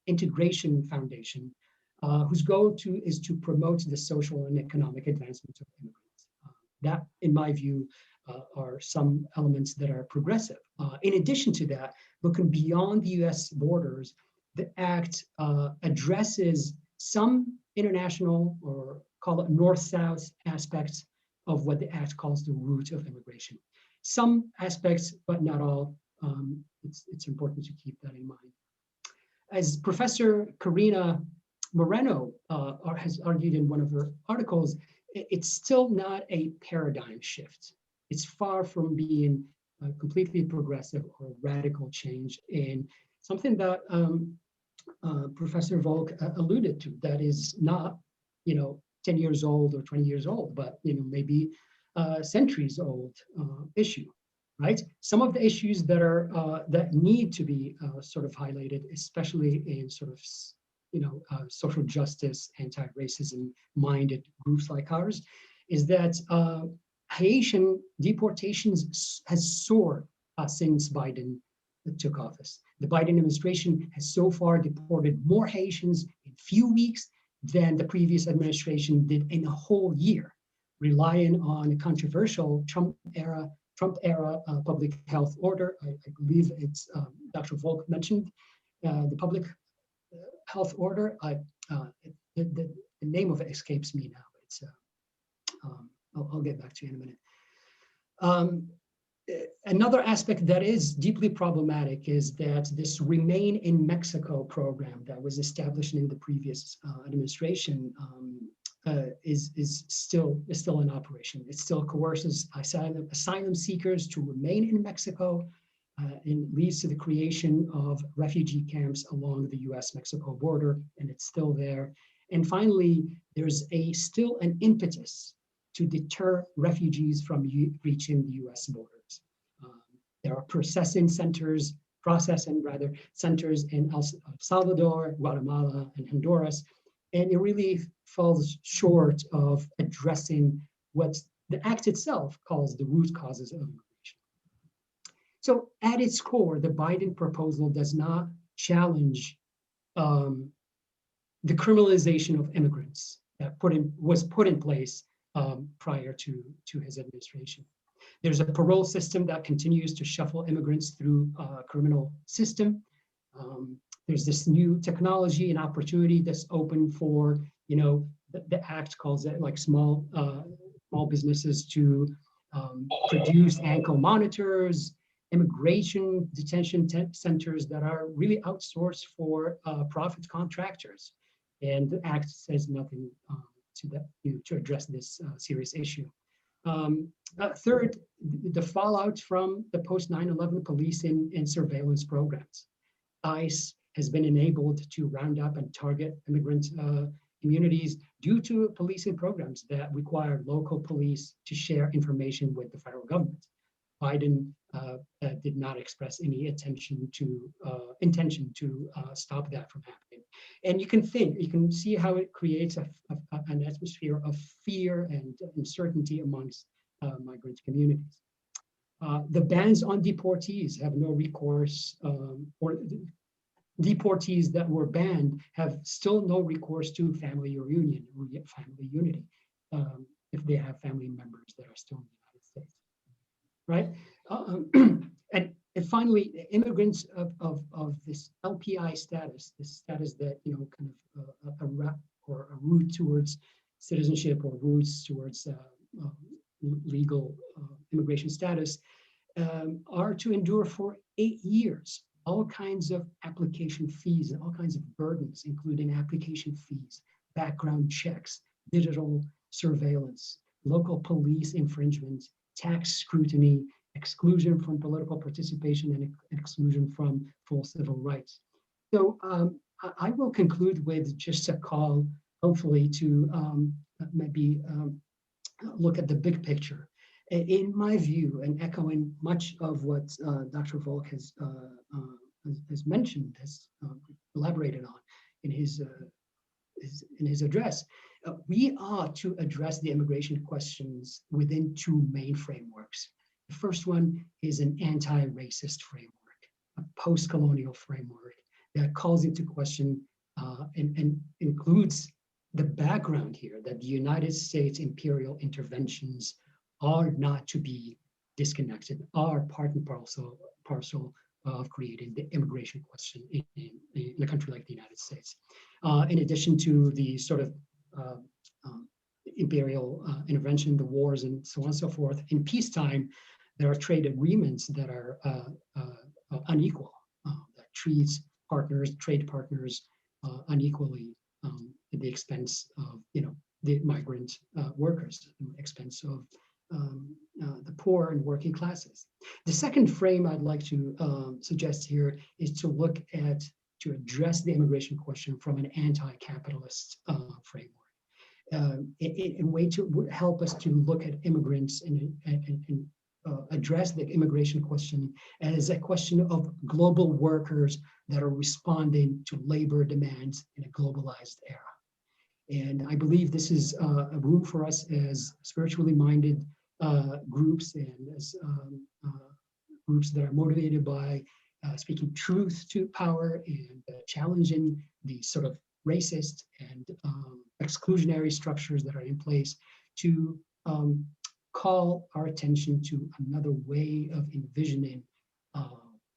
E: integration foundation whose goal is to promote the social and economic advancement of immigrants. That, in my view, are some elements that are progressive. In addition to that, looking beyond the US borders, the Act addresses some international, or call it north-south aspects of what the Act calls the root of immigration. Some aspects, but not all. It's important to keep that in mind. As Professor Karina Moreno has argued in one of her articles, it's still not a paradigm shift. It's far from being completely progressive or radical change, in something that Professor Volk alluded to, that is not, 10 years old or 20 years old, but maybe centuries old issue, right? Some of the issues that are that need to be sort of highlighted, especially in sort of social justice, anti-racism minded groups like ours, is that Haitian deportations has soared since Biden took office. The Biden administration has so far deported more Haitians in few weeks than the previous administration did in a whole year, relying on a controversial Trump era public health order. I believe it's Dr. Volk mentioned the public health order. The name of it escapes me now. It's I'll get back to you in a minute. Another aspect that is deeply problematic is that this Remain in Mexico program that was established in the previous administration is still in operation. It still coerces asylum seekers to remain in Mexico, and leads to the creation of refugee camps along the US-Mexico border, and it's still there. And finally, there's still an impetus to deter refugees from reaching the US borders. There are processing centers in El Salvador, Guatemala, and Honduras, and it really falls short of addressing what the Act itself calls the root causes of immigration. So at its core, the Biden proposal does not challenge the criminalization of immigrants that was put in place prior to his administration. There's a parole system that continues to shuffle immigrants through criminal system. There's this new technology and opportunity that's open for, the Act calls it like small businesses to produce ankle monitors, immigration detention centers that are really outsourced for profit contractors. And the Act says nothing to address this serious issue. Third, the fallout from the post 9/11 policing and surveillance programs. ICE has been enabled to round up and target immigrant communities due to policing programs that require local police to share information with the federal government. Biden did not express any intention to stop that from happening. And you can see how it creates an atmosphere of fear and uncertainty amongst migrant communities. The bans on deportees have no recourse, or deportees that were banned have still no recourse to family reunion or family unity if they have family members that are still in the United States, right? And finally, immigrants of this LPI status, this status that, kind of a route towards citizenship or routes towards legal immigration status, are to endure for 8 years all kinds of application fees and all kinds of burdens, including application fees, background checks, digital surveillance, local police infringements, tax scrutiny, exclusion from political participation, and exclusion from full civil rights. So I will conclude with just a call, hopefully, to maybe look at the big picture. In my view, and echoing much of what Dr. Volk has mentioned, has elaborated on in his his address, we ought to address the immigration questions within two main frameworks. The first one is an anti-racist framework, a post-colonial framework that calls into question and includes the background here that the United States imperial interventions are not to be disconnected, are part and parcel of creating the immigration question in a country like the United States. In addition to the sort of imperial intervention, the wars, and so on and so forth, in peacetime, there are trade agreements that are unequal, that treats trade partners unequally at the expense of, the migrant workers, at the expense of the poor and working classes. The second frame I'd like to suggest here is to address the immigration question from an anti-capitalist framework. A way to help us to look at immigrants and address the immigration question as a question of global workers that are responding to labor demands in a globalized era. And I believe this is a room for us as spiritually minded groups and as groups that are motivated by speaking truth to power and challenging the sort of racist and exclusionary structures that are in place to call our attention to another way of envisioning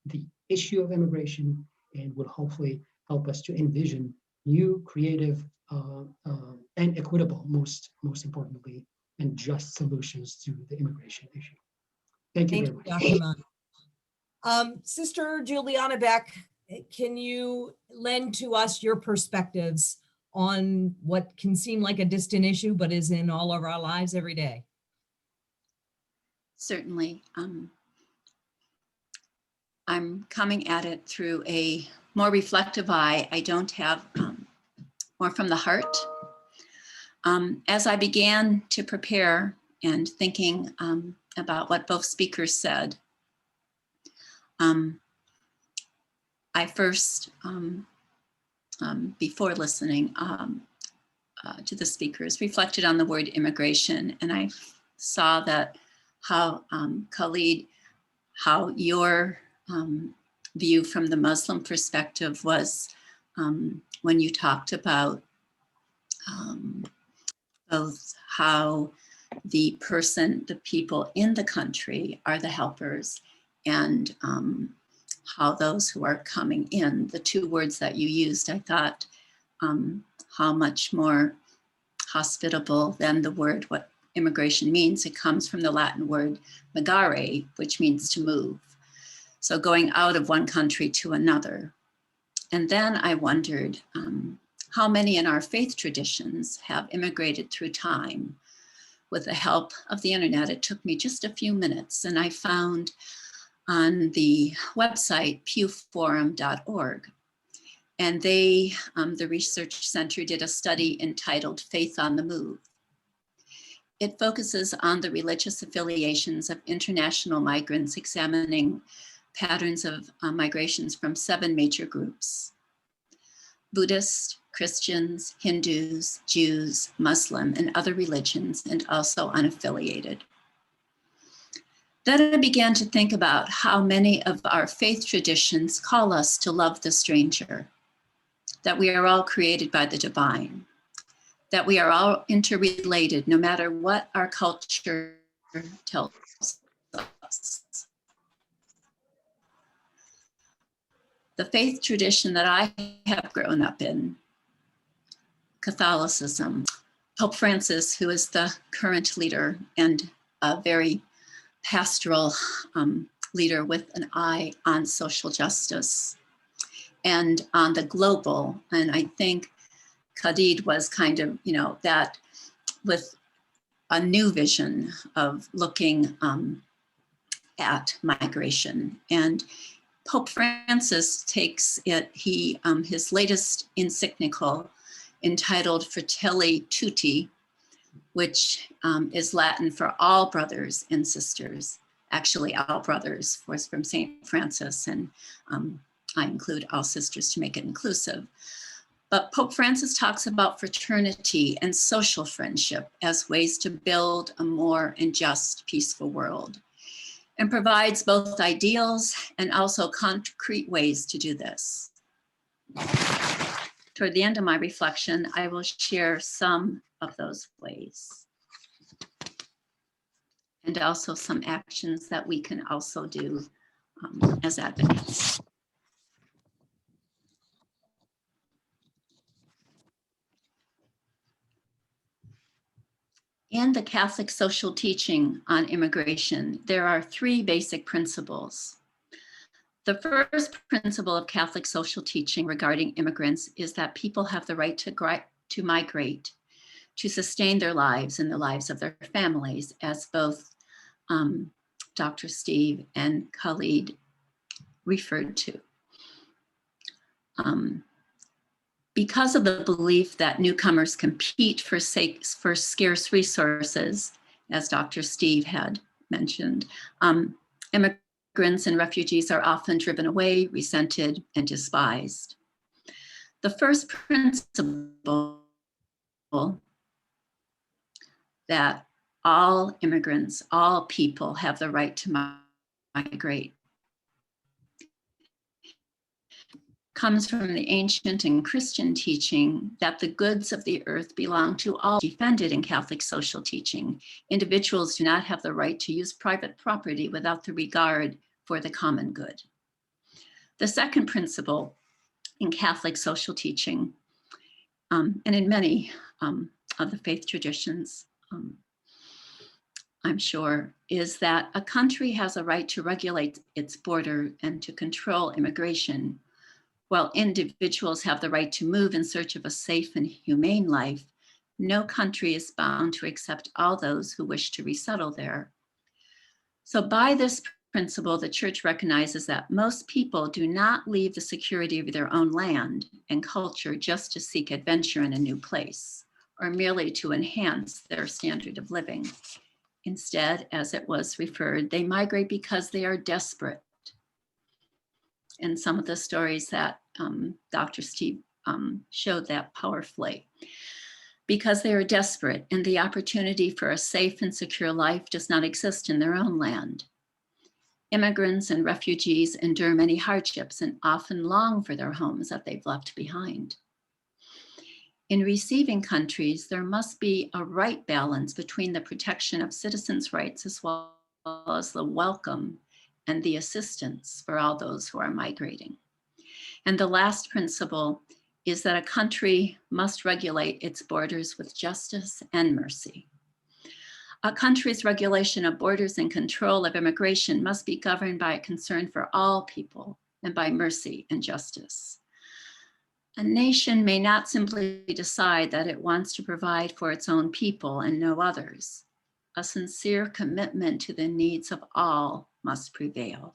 E: the issue of immigration, and would hopefully help us to envision new, creative, and equitable, most importantly, and just solutions to the immigration issue. Thank you very much.
A: Dr. Mann. Sister Juliana Beck, can you lend to us your perspectives on what can seem like a distant issue, but is in all of our lives every day?
F: Certainly. I'm coming at it through a more reflective eye. I don't have more from the heart. As I began to prepare and thinking about what both speakers said, I first, before listening to the speakers, reflected on the word immigration, and I saw that how, Khalid, how your view from the Muslim perspective was when you talked about both how the people in the country are the helpers, and how those who are coming in, the two words that you used, I thought how much more hospitable than the word what immigration means. It comes from the Latin word migrare, which means to move. So going out of one country to another. And then I wondered how many in our faith traditions have immigrated through time. With the help of the internet, it took me just a few minutes, and I found on the website pewforum.org, and they, the research center, did a study entitled Faith on the Move. It focuses on the religious affiliations of international migrants, examining patterns of migrations from 7 major groups: Buddhist, Christians, Hindus, Jews, Muslim, and other religions, and also unaffiliated. Then I began to think about how many of our faith traditions call us to love the stranger, that we are all created by the divine, that we are all interrelated no matter what our culture tells us. The faith tradition that I have grown up in, Catholicism, Pope Francis, who is the current leader and a very pastoral leader with an eye on social justice and on the global. And I think Khalid was kind of, that with a new vision of looking at migration. And Pope Francis takes it, his latest encyclical entitled Fratelli Tutti, which is Latin for all brothers and sisters. Actually, all brothers was from St. Francis, and I include all sisters to make it inclusive. But Pope Francis talks about fraternity and social friendship as ways to build a more and just, peaceful world, and provides both ideals and also concrete ways to do this. Toward the end of my reflection, I will share some of those ways, and also some actions that we can also do as advocates. In the Catholic social teaching on immigration, there are three basic principles. The first principle of Catholic social teaching regarding immigrants is that people have the right to migrate, to sustain their lives and the lives of their families, as both Dr. Steve and Khalid referred to. Because of the belief that newcomers compete for scarce resources, as Dr. Steve had mentioned, immigrants and refugees are often driven away, resented, and despised. The first principle that all immigrants, all people have the right to migrate comes from the ancient and Christian teaching that the goods of the earth belong to all. Defended in Catholic social teaching, individuals do not have the right to use private property without the regard for the common good. The second principle in Catholic social teaching, and in many of the faith traditions, I'm sure, is that a country has a right to regulate its border and to control immigration. While individuals have the right to move in search of a safe and humane life, no country is bound to accept all those who wish to resettle there. So by this principle, the Church recognizes that most people do not leave the security of their own land and culture just to seek adventure in a new place, or merely to enhance their standard of living. Instead, as it was referred, they migrate because they are desperate. And some of the stories that Dr. Steve showed that powerfully. Because they are desperate and the opportunity for a safe and secure life does not exist in their own land. Immigrants and refugees endure many hardships and often long for their homes that they've left behind. In receiving countries, there must be a right balance between the protection of citizens' rights as well as the welcome and the assistance for all those who are migrating. And the last principle is that a country must regulate its borders with justice and mercy. A country's regulation of borders and control of immigration must be governed by a concern for all people and by mercy and justice. A nation may not simply decide that it wants to provide for its own people and no others. A sincere commitment to the needs of all must prevail.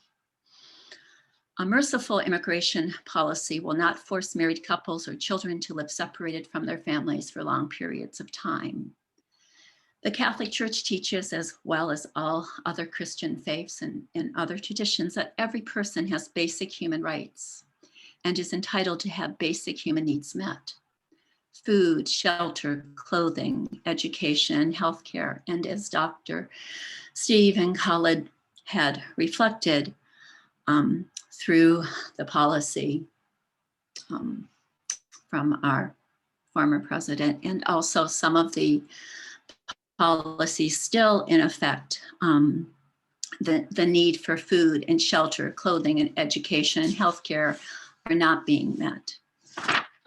F: A merciful immigration policy will not force married couples or children to live separated from their families for long periods of time. The Catholic Church teaches, as well as all other Christian faiths and other traditions, that every person has basic human rights and is entitled to have basic human needs met. Food, shelter, clothing, education, healthcare, and as Dr. Steve and Khalid had reflected through the policy from our former president, and also some of the policies still in effect, the need for food and shelter, clothing and education and healthcare are not being met.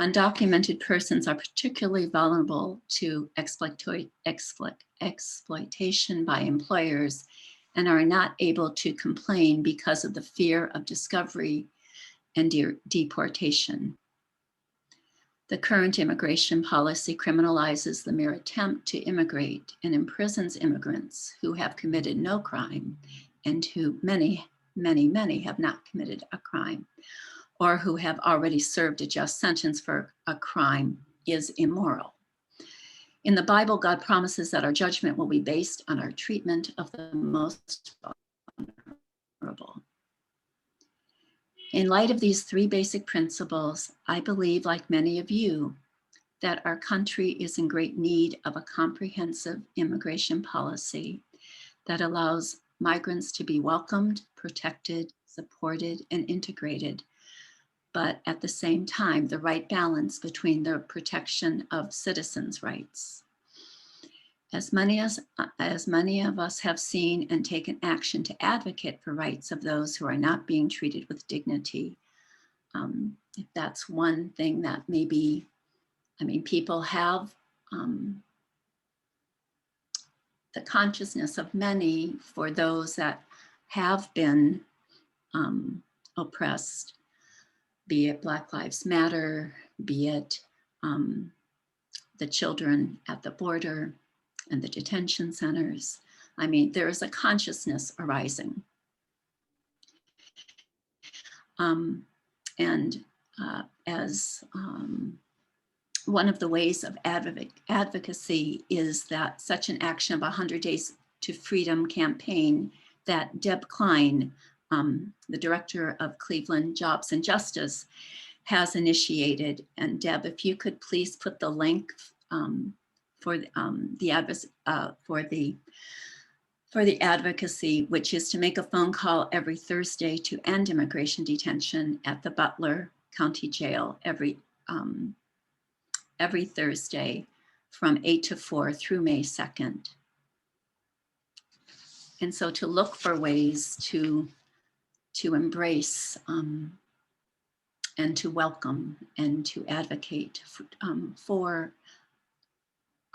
F: Undocumented persons are particularly vulnerable to exploitation by employers and are not able to complain because of the fear of discovery and deportation. The current immigration policy criminalizes the mere attempt to immigrate and imprisons immigrants who have committed no crime and who many have not committed a crime, or who have already served a just sentence for a crime is immoral. In the Bible, God promises that our judgment will be based on our treatment of the most vulnerable. In light of these three basic principles, I believe, like many of you, that our country is in great need of a comprehensive immigration policy that allows migrants to be welcomed, protected, supported, and integrated, but at the same time, the right balance between the protection of citizens' rights. As many of us have seen and taken action to advocate for rights of those who are not being treated with dignity, if that's one thing that maybe, I mean, people have the consciousness of many for those that have been oppressed, be it Black Lives Matter, be it the children at the border and the detention centers. I mean, there is a consciousness arising. As one of the ways of advocacy is that such an action of 100 Days to Freedom campaign that Deb Klein, the director of Cleveland Jobs and Justice, has initiated. And Deb, if you could please put the link for the advocacy, which is to make a phone call every Thursday to end immigration detention at the Butler County Jail every Thursday from 8 to 4 through May 2nd. And so to look for ways to embrace and to welcome and to advocate for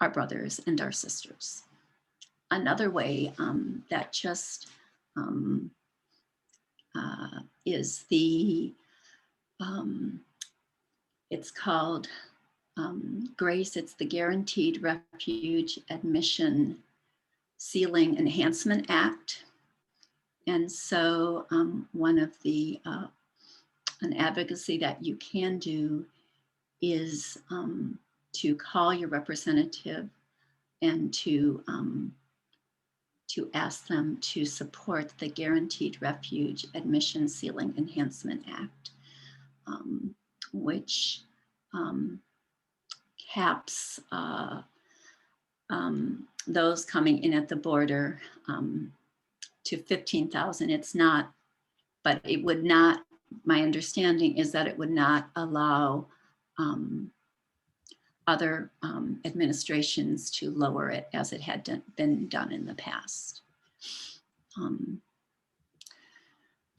F: our brothers and our sisters. Another way that just is the, it's called GRACE, it's the Guaranteed Refuge Admission Ceiling Enhancement Act. And so one of the, an advocacy that you can do is to call your representative and to ask them to support the Guaranteed Refuge Admission Ceiling Enhancement Act, which caps those coming in at the border to 15,000. It's not, but it would not, my understanding is that it would not allow other administrations to lower it as it had been done in the past.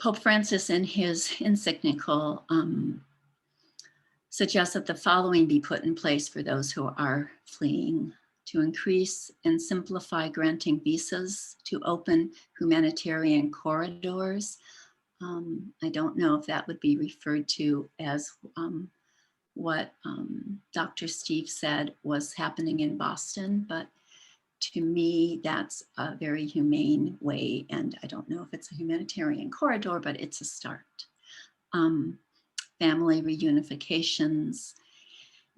F: Pope Francis in his encyclical suggests that the following be put in place for those who are fleeing: to increase and simplify granting visas, to open humanitarian corridors. I don't know if that would be referred to as what Dr. Steve said was happening in Boston, but to me, that's a very humane way. And I don't know if it's a humanitarian corridor, but it's a start. Family reunifications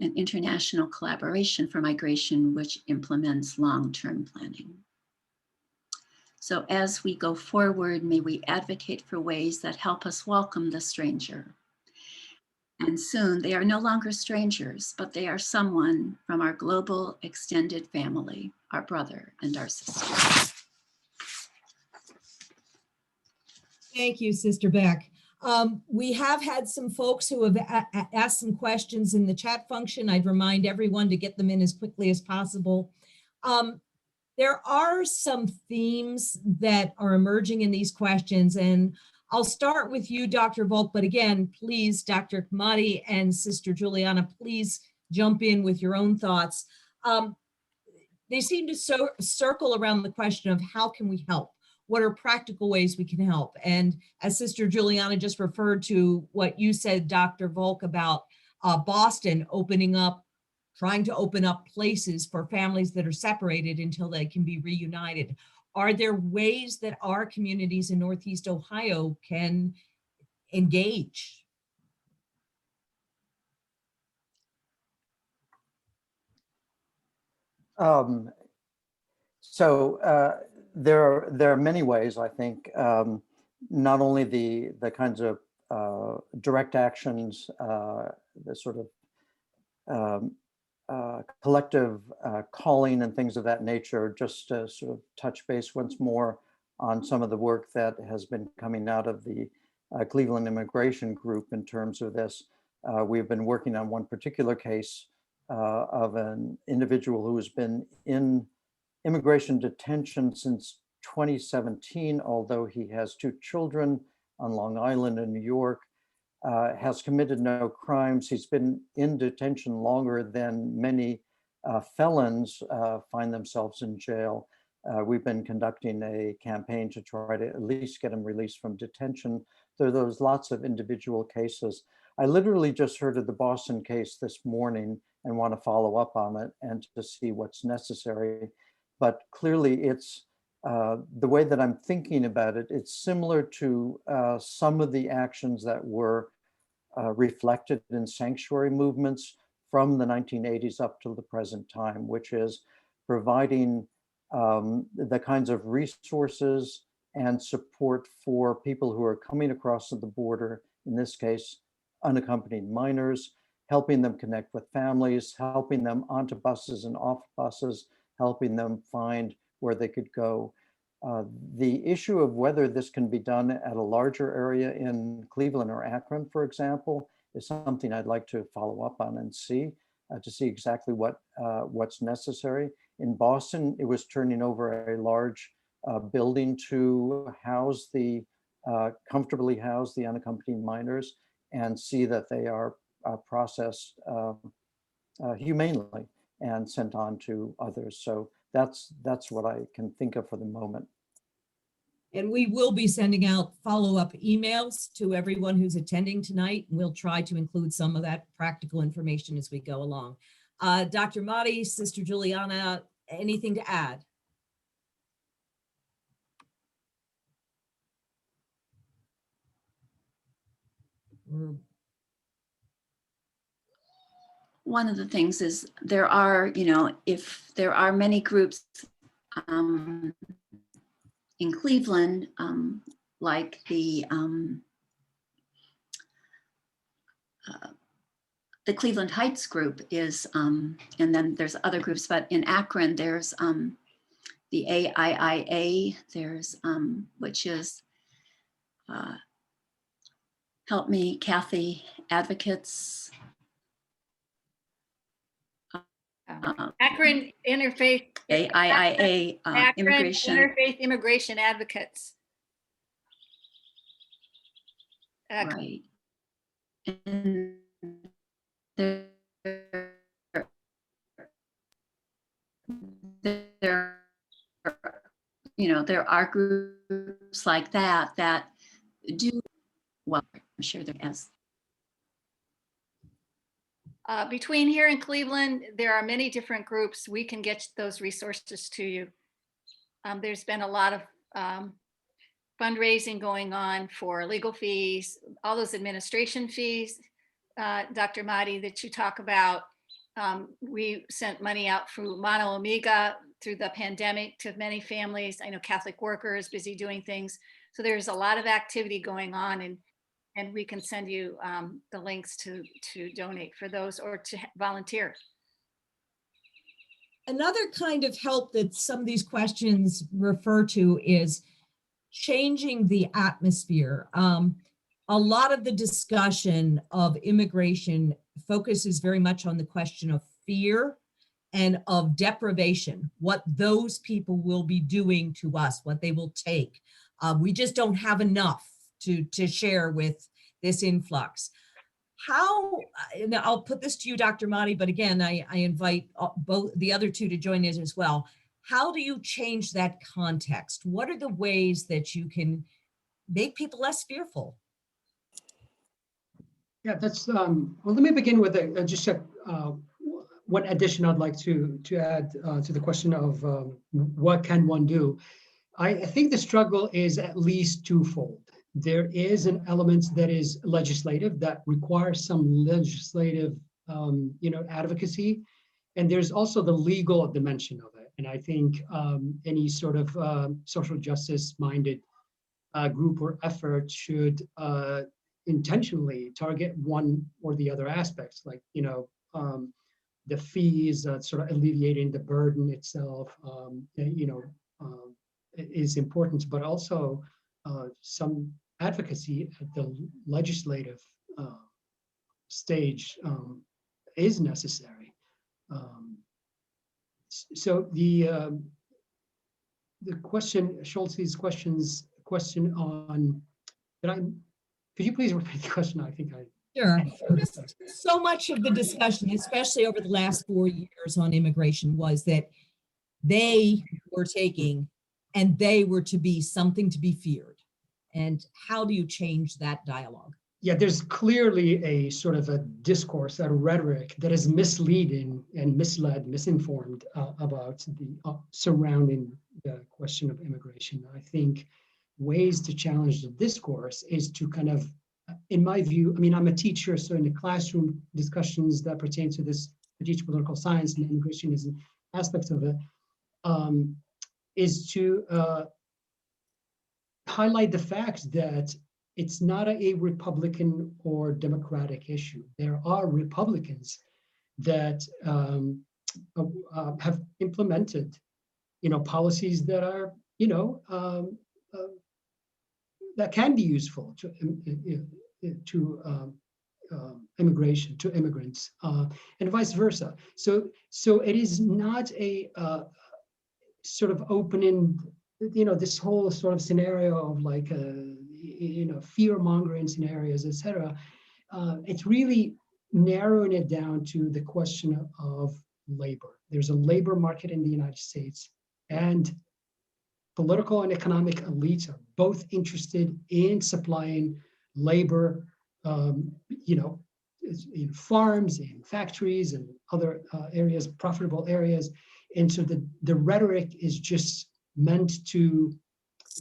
F: and international collaboration for migration, which implements long-term planning. So as we go forward, may we advocate for ways that help us welcome the stranger. And soon they are no longer strangers, but they are someone from our global extended family, our brother and our sister.
A: Thank you, Sister Beck. We have had some folks who have asked some questions in the chat function. I'd remind everyone to get them in as quickly as possible. There are some themes that are emerging in these questions, and I'll start with you, Dr. Volk, but again, please, Dr. Kamadi and Sister Juliana, please jump in with your own thoughts. They seem to circle around the question of how can we help? What are practical ways we can help? And as Sister Juliana just referred to what you said, Dr. Volk, about Boston opening up, trying to open up places for families that are separated until they can be reunited. Are there ways that our communities in Northeast Ohio can engage?
D: There are many ways, I think, not only the kinds of direct actions, the sort of collective calling and things of that nature, just to sort of touch base once more on some of the work that has been coming out of the Cleveland Immigration Group in terms of this. We've been working on one particular case of an individual who has been in immigration detention since 2017, although he has 2 children on Long Island in New York, has committed no crimes. He's been in detention longer than many felons find themselves in jail. We've been conducting a campaign to try to at least get him released from detention. There's lots of individual cases. I literally just heard of the Boston case this morning and want to follow up on it and to see what's necessary. But clearly it's the way that I'm thinking about it, it's similar to some of the actions that were reflected in sanctuary movements from the 1980s up to the present time, which is providing the kinds of resources and support for people who are coming across the border, in this case, unaccompanied minors, helping them connect with families, helping them onto buses and off buses, helping them find where they could go. The issue of whether this can be done at a larger area in Cleveland or Akron, for example, is something I'd like to follow up on and see, to see exactly what's necessary. In Boston, it was turning over a large building to house the, comfortably house the unaccompanied minors and see that they are processed humanely and sent on to others. So that's what I can think of for the moment.
A: And we will be sending out follow-up emails to everyone who's attending tonight. And we'll try to include some of that practical information as we go along. Dr. Mahdi, Sister Juliana, anything to add?
F: One of the things is there are, if there are many groups in Cleveland, like the Cleveland Heights group is, and then there's other groups, but in Akron, there's the AAIA, there's, which is, help me, Kathy, Advocates.
G: Akron Interfaith.
F: AIIA,
G: Akron
F: Immigration.
G: Interfaith Immigration Advocates.
F: Right. And there are groups like that that do well. I'm sure there is.
G: Between here and Cleveland, there are many different groups. We can get those resources to you. There's been a lot of fundraising going on for legal fees, all those administration fees, Dr. Mahdi, that you talk about. We sent money out through Mono Omega through the pandemic to many families. I know Catholic Workers busy doing things. So there's a lot of activity going on, and we can send you the links to donate for those or to volunteer.
A: Another kind of help that some of these questions refer to is changing the atmosphere. A lot of the discussion of immigration focuses very much on the question of fear and of deprivation, what those people will be doing to us, what they will take. We just don't have enough to share with this influx. How, and I'll put this to you, Dr. Mahdi, but again, I invite both the other two to join in as well. How do you change that context? What are the ways that you can make people less fearful?
E: Yeah, that's, well, let me begin with just one addition I'd like to add to the question of what can one do. I think the struggle is at least twofold. There is an element that is legislative that requires some legislative, advocacy, and there's also the legal dimension of it. And I think any sort of social justice-minded group or effort should intentionally target one or the other aspects, like, the fees, sort of alleviating the burden itself, is important, but also some advocacy at the legislative stage is necessary. So the question, Schultz's question on, could you please repeat the question? I think I.
A: Sure. Just so much of the discussion, especially over the last 4 years on immigration, was that they were taking and they were to be something to be feared. And how do you change that dialogue?
E: Yeah, there's clearly a sort of a discourse, a rhetoric that is misleading and misinformed about the surrounding the question of immigration. I think ways to challenge the discourse is to kind of, in my view, I mean, I'm a teacher, so in the classroom discussions that pertain to this, I teach political science, and immigration is an aspect of it, is to highlight the fact that it's not a Republican or Democratic issue. There are Republicans that have implemented, policies that are, that can be useful to immigration, to immigrants, and vice versa. So it is not a sort of opening, this whole sort of scenario of like, fear mongering scenarios, etc. It's really narrowing it down to the question of labor. There's a labor market in the United States, and political and economic elites are both interested in supplying labor, in farms, in factories, and other areas, profitable areas. And so the rhetoric is just meant to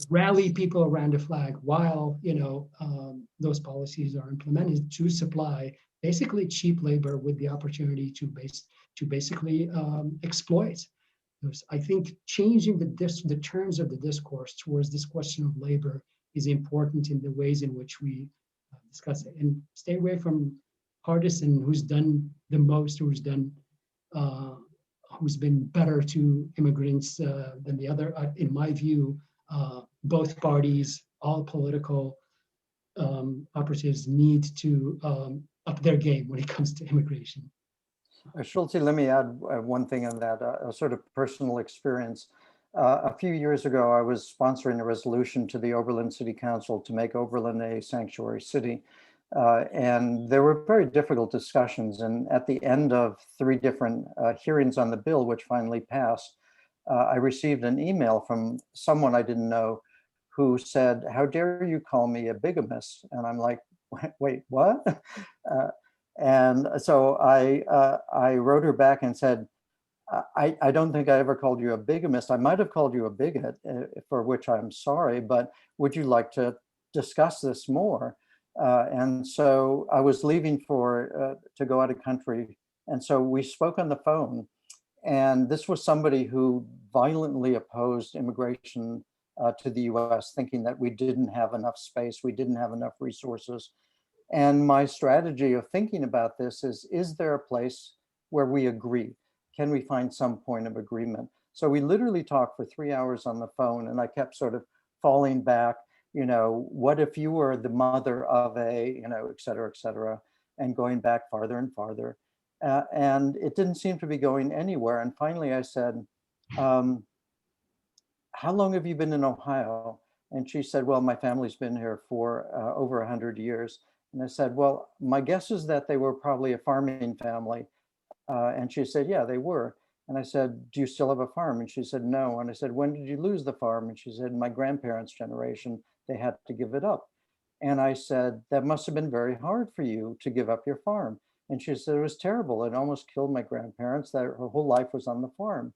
E: rally people around a flag while, those policies are implemented to supply basically cheap labor with the opportunity to basically exploit. I think changing the terms of the discourse towards this question of labor is important in the ways in which we discuss it, and stay away from partisan who's done the most, who's been better to immigrants than the other. In my view, both parties, all political operatives need to up their game when it comes to immigration.
D: Schulte, let me add one thing on that, a sort of personal experience. A few years ago, I was sponsoring a resolution to the Oberlin City Council to make Oberlin a sanctuary city. And there were very difficult discussions. And at the end of 3 different hearings on the bill, which finally passed, I received an email from someone I didn't know who said, "How dare you call me a bigamist?" And I'm like, wait, what? And so I wrote her back and said, I don't think I ever called you a bigamist. I might have called you a bigot, for which I'm sorry, but would you like to discuss this more? And so I was leaving to go out of country. And so we spoke on the phone. And this was somebody who violently opposed immigration to the US, thinking that we didn't have enough space, we didn't have enough resources. And my strategy of thinking about this is there a place where we agree? Can we find some point of agreement? So we literally talked for 3 hours on the phone, and I kept sort of falling back, what if you were the mother of a, et cetera, and going back farther and farther. And it didn't seem to be going anywhere. And finally I said, how long have you been in Ohio? And she said, well, my family's been here for over 100 years. And I said, well, my guess is that they were probably a farming family. And she said, yeah, they were. And I said, do you still have a farm? And she said, no. And I said, when did you lose the farm? And she said, my grandparents' generation, they had to give it up. And I said, that must have been very hard for you to give up your farm. And she said, it was terrible. It almost killed my grandparents. That her whole life was on the farm.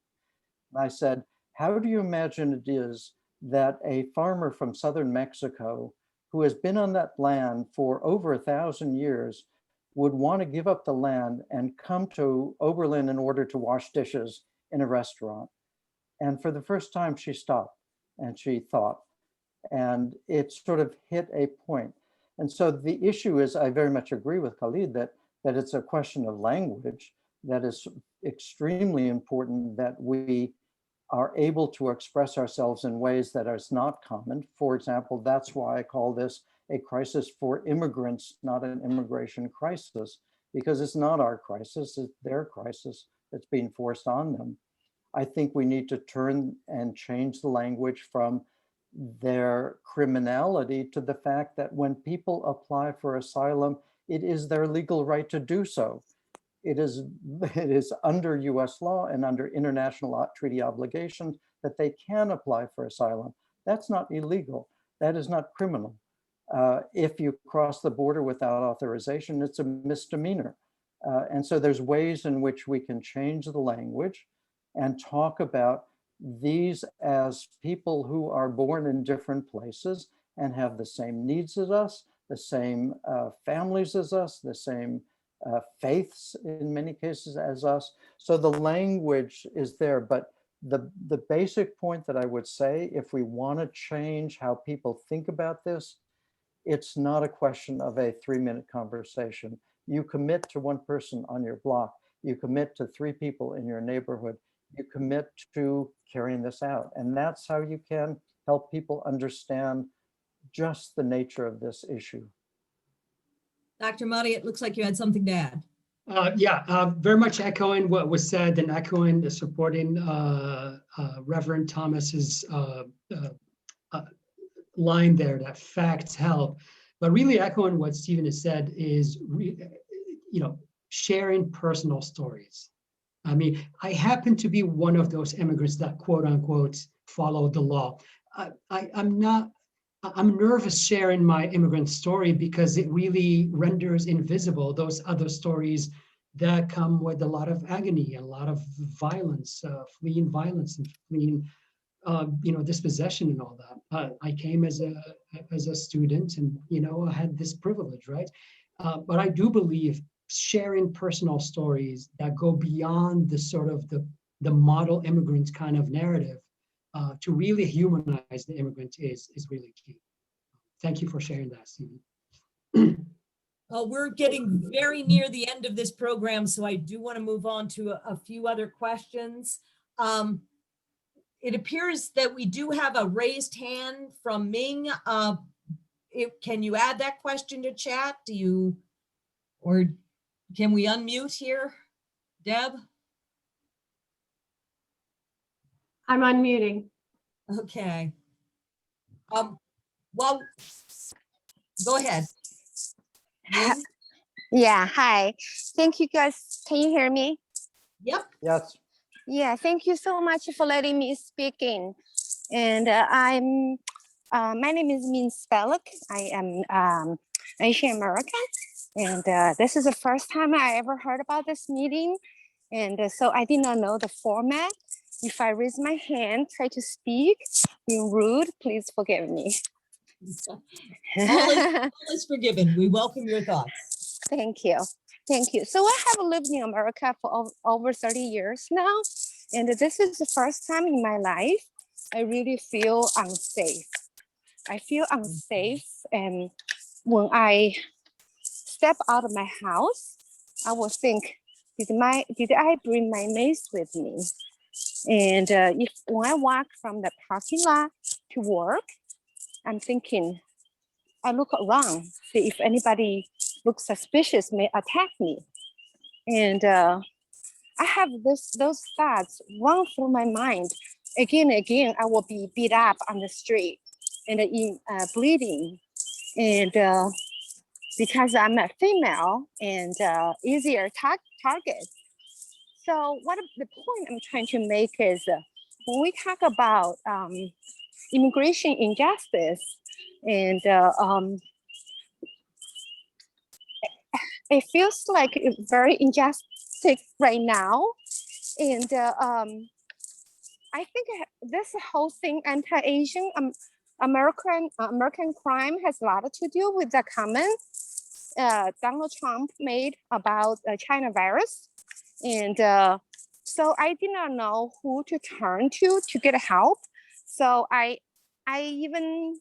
D: And I said, how do you imagine it is that a farmer from southern Mexico who has been on that land for over 1,000 years would want to give up the land and come to Oberlin in order to wash dishes in a restaurant? And for the first time, she stopped and she thought, and it sort of hit a point. And so the issue is, I very much agree with Khalid that it's a question of language that is extremely important, that we are able to express ourselves in ways that is not common. For example, that's why I call this a crisis for immigrants, not an immigration crisis, because it's not our crisis, it's their crisis that's being forced on them. I think we need to turn and change the language from their criminality to the fact that when people apply for asylum, it is their legal right to do so. It is under US law and under international treaty obligations that they can apply for asylum. That's not illegal. That is not criminal. If you cross the border without authorization, it's a misdemeanor. And so there's ways in which we can change the language and talk about these as people who are born in different places and have the same needs as us, the same families as us, the same faiths in many cases as us. So the language is there, but the basic point that I would say, if we want to change how people think about this, it's not a question of a 3-minute conversation. You commit to one person on your block, you commit to 3 people in your neighborhood, you commit to carrying this out. And that's how you can help people understand just the nature of this issue.
A: Dr. Mahdi, it looks like you had something to add.
E: Very much echoing what was said and echoing the supporting Reverend Thomas's line there, that facts help. But really echoing what Stephen has said is, sharing personal stories. I mean, I happen to be one of those immigrants that quote unquote followed the law. I'm nervous sharing my immigrant story because it really renders invisible those other stories that come with a lot of agony, a lot of violence, fleeing violence and fleeing, dispossession and all that. I came as a student, and I had this privilege, right? But I do believe sharing personal stories that go beyond the sort of the model immigrant kind of narrative to really humanize the immigrant is really key. Thank you for sharing that, Stephen.
A: We're getting very near the end of this program, so I do want to move on to a few other questions. It appears that we do have a raised hand from Ming. Can you add that question to chat? Or can we unmute here, Deb?
B: I'm unmuting.
A: Okay. Well, go ahead. Ming?
H: Yeah, hi. Thank you guys. Can you hear me?
A: Yep.
D: Yes.
H: Yeah, thank you so much for letting me speak in. And my name is Min Speluk. I am Asian American. And this is the first time I ever heard about this meeting. And so I did not know the format. If I raise my hand, try to speak, being rude, please forgive me.
A: All is forgiven. We welcome your thoughts.
H: Thank you. Thank you. So I have lived in America for over 30 years now. And this is the first time in my life I really feel unsafe. I feel unsafe. And when I step out of my house, I will think, did I bring my mace with me? And when I walk from the parking lot to work, I'm thinking, I look around, see if anybody looks suspicious, may attack me. And I have those thoughts run through my mind. Again and again, I will be beat up on the street and bleeding. And because I'm a female and easier target. So the point I'm trying to make is when we talk about immigration injustice, and it feels like it's very injustice right now. And I think this whole thing, anti-Asian American crime, has a lot to do with the comment Donald Trump made about China virus. And so I did not know who to turn to get help. So I even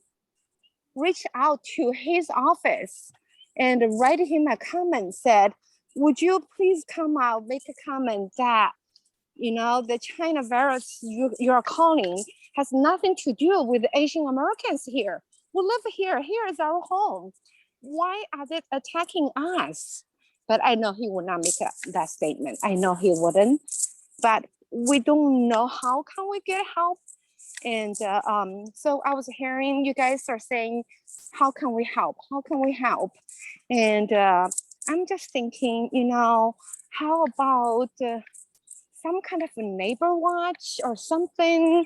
H: reached out to his office and write him a comment, said, would you please come out, make a comment that, you know, the China virus you're calling has nothing to do with Asian Americans here. We live here, here is our home. Why are they attacking us? But I know he would not make that statement. I know he wouldn't, but we don't know how can we get help. And so I was hearing you guys are saying, how can we help? How can we help? And I'm just thinking, you know, how about some kind of a neighbor watch or something,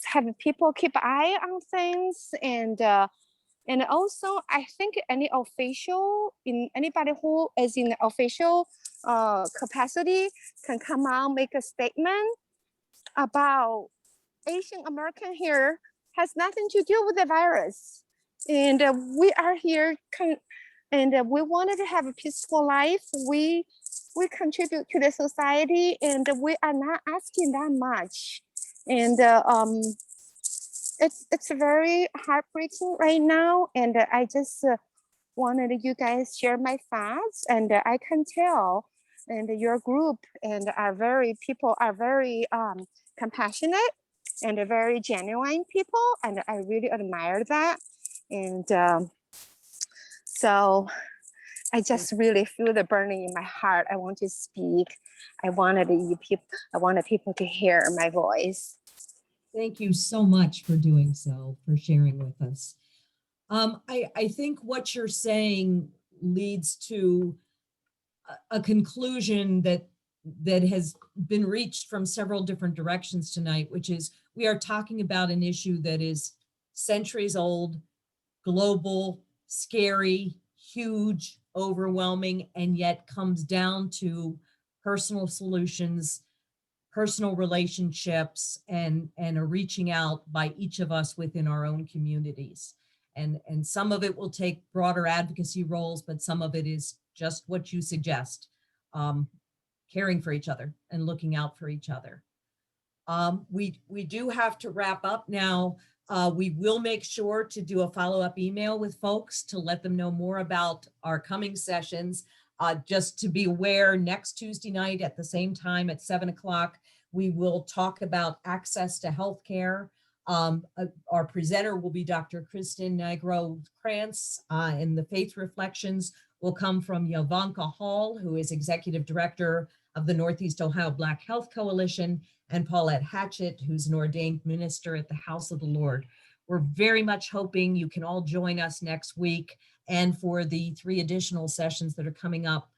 H: have people keep an eye on things. And also, I think any official, anybody who is in the official capacity can come out, make a statement about Asian American here has nothing to do with the virus. And we are here and we wanted to have a peaceful life. We contribute to the society and we are not asking that much. And it's very heartbreaking right now. And I just wanted you guys share my thoughts. And I can tell, and your group and people are very compassionate and very genuine people. And I really admire that. And so I just really feel the burning in my heart. I want to speak. I wanted people to hear my voice.
A: Thank you so much for doing so, for sharing with us. I think what you're saying leads to a conclusion that has been reached from several different directions tonight, which is we are talking about an issue that is centuries old, global, scary, huge, overwhelming, and yet comes down to personal solutions, personal relationships, and a reaching out by each of us within our own communities. And some of it will take broader advocacy roles, but some of it is just what you suggest, caring for each other and looking out for each other. We do have to wrap up now. We will make sure to do a follow-up email with folks to let them know more about our coming sessions. Just to be aware, next Tuesday night at the same time at 7 o'clock, we will talk about access to healthcare. Our presenter will be Dr. Kristen Nigro-Krantz, and the Faith Reflections will come from Yovanka Hall, who is Executive Director of the Northeast Ohio Black Health Coalition, and Paulette Hatchett, who's an ordained minister at the House of the Lord. We're very much hoping you can all join us next week and for the 3 additional sessions that are coming up.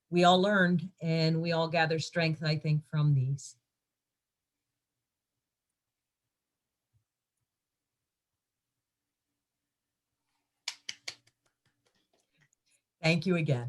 A: We all learned and we all gather strength, I think, from these. Thank you again.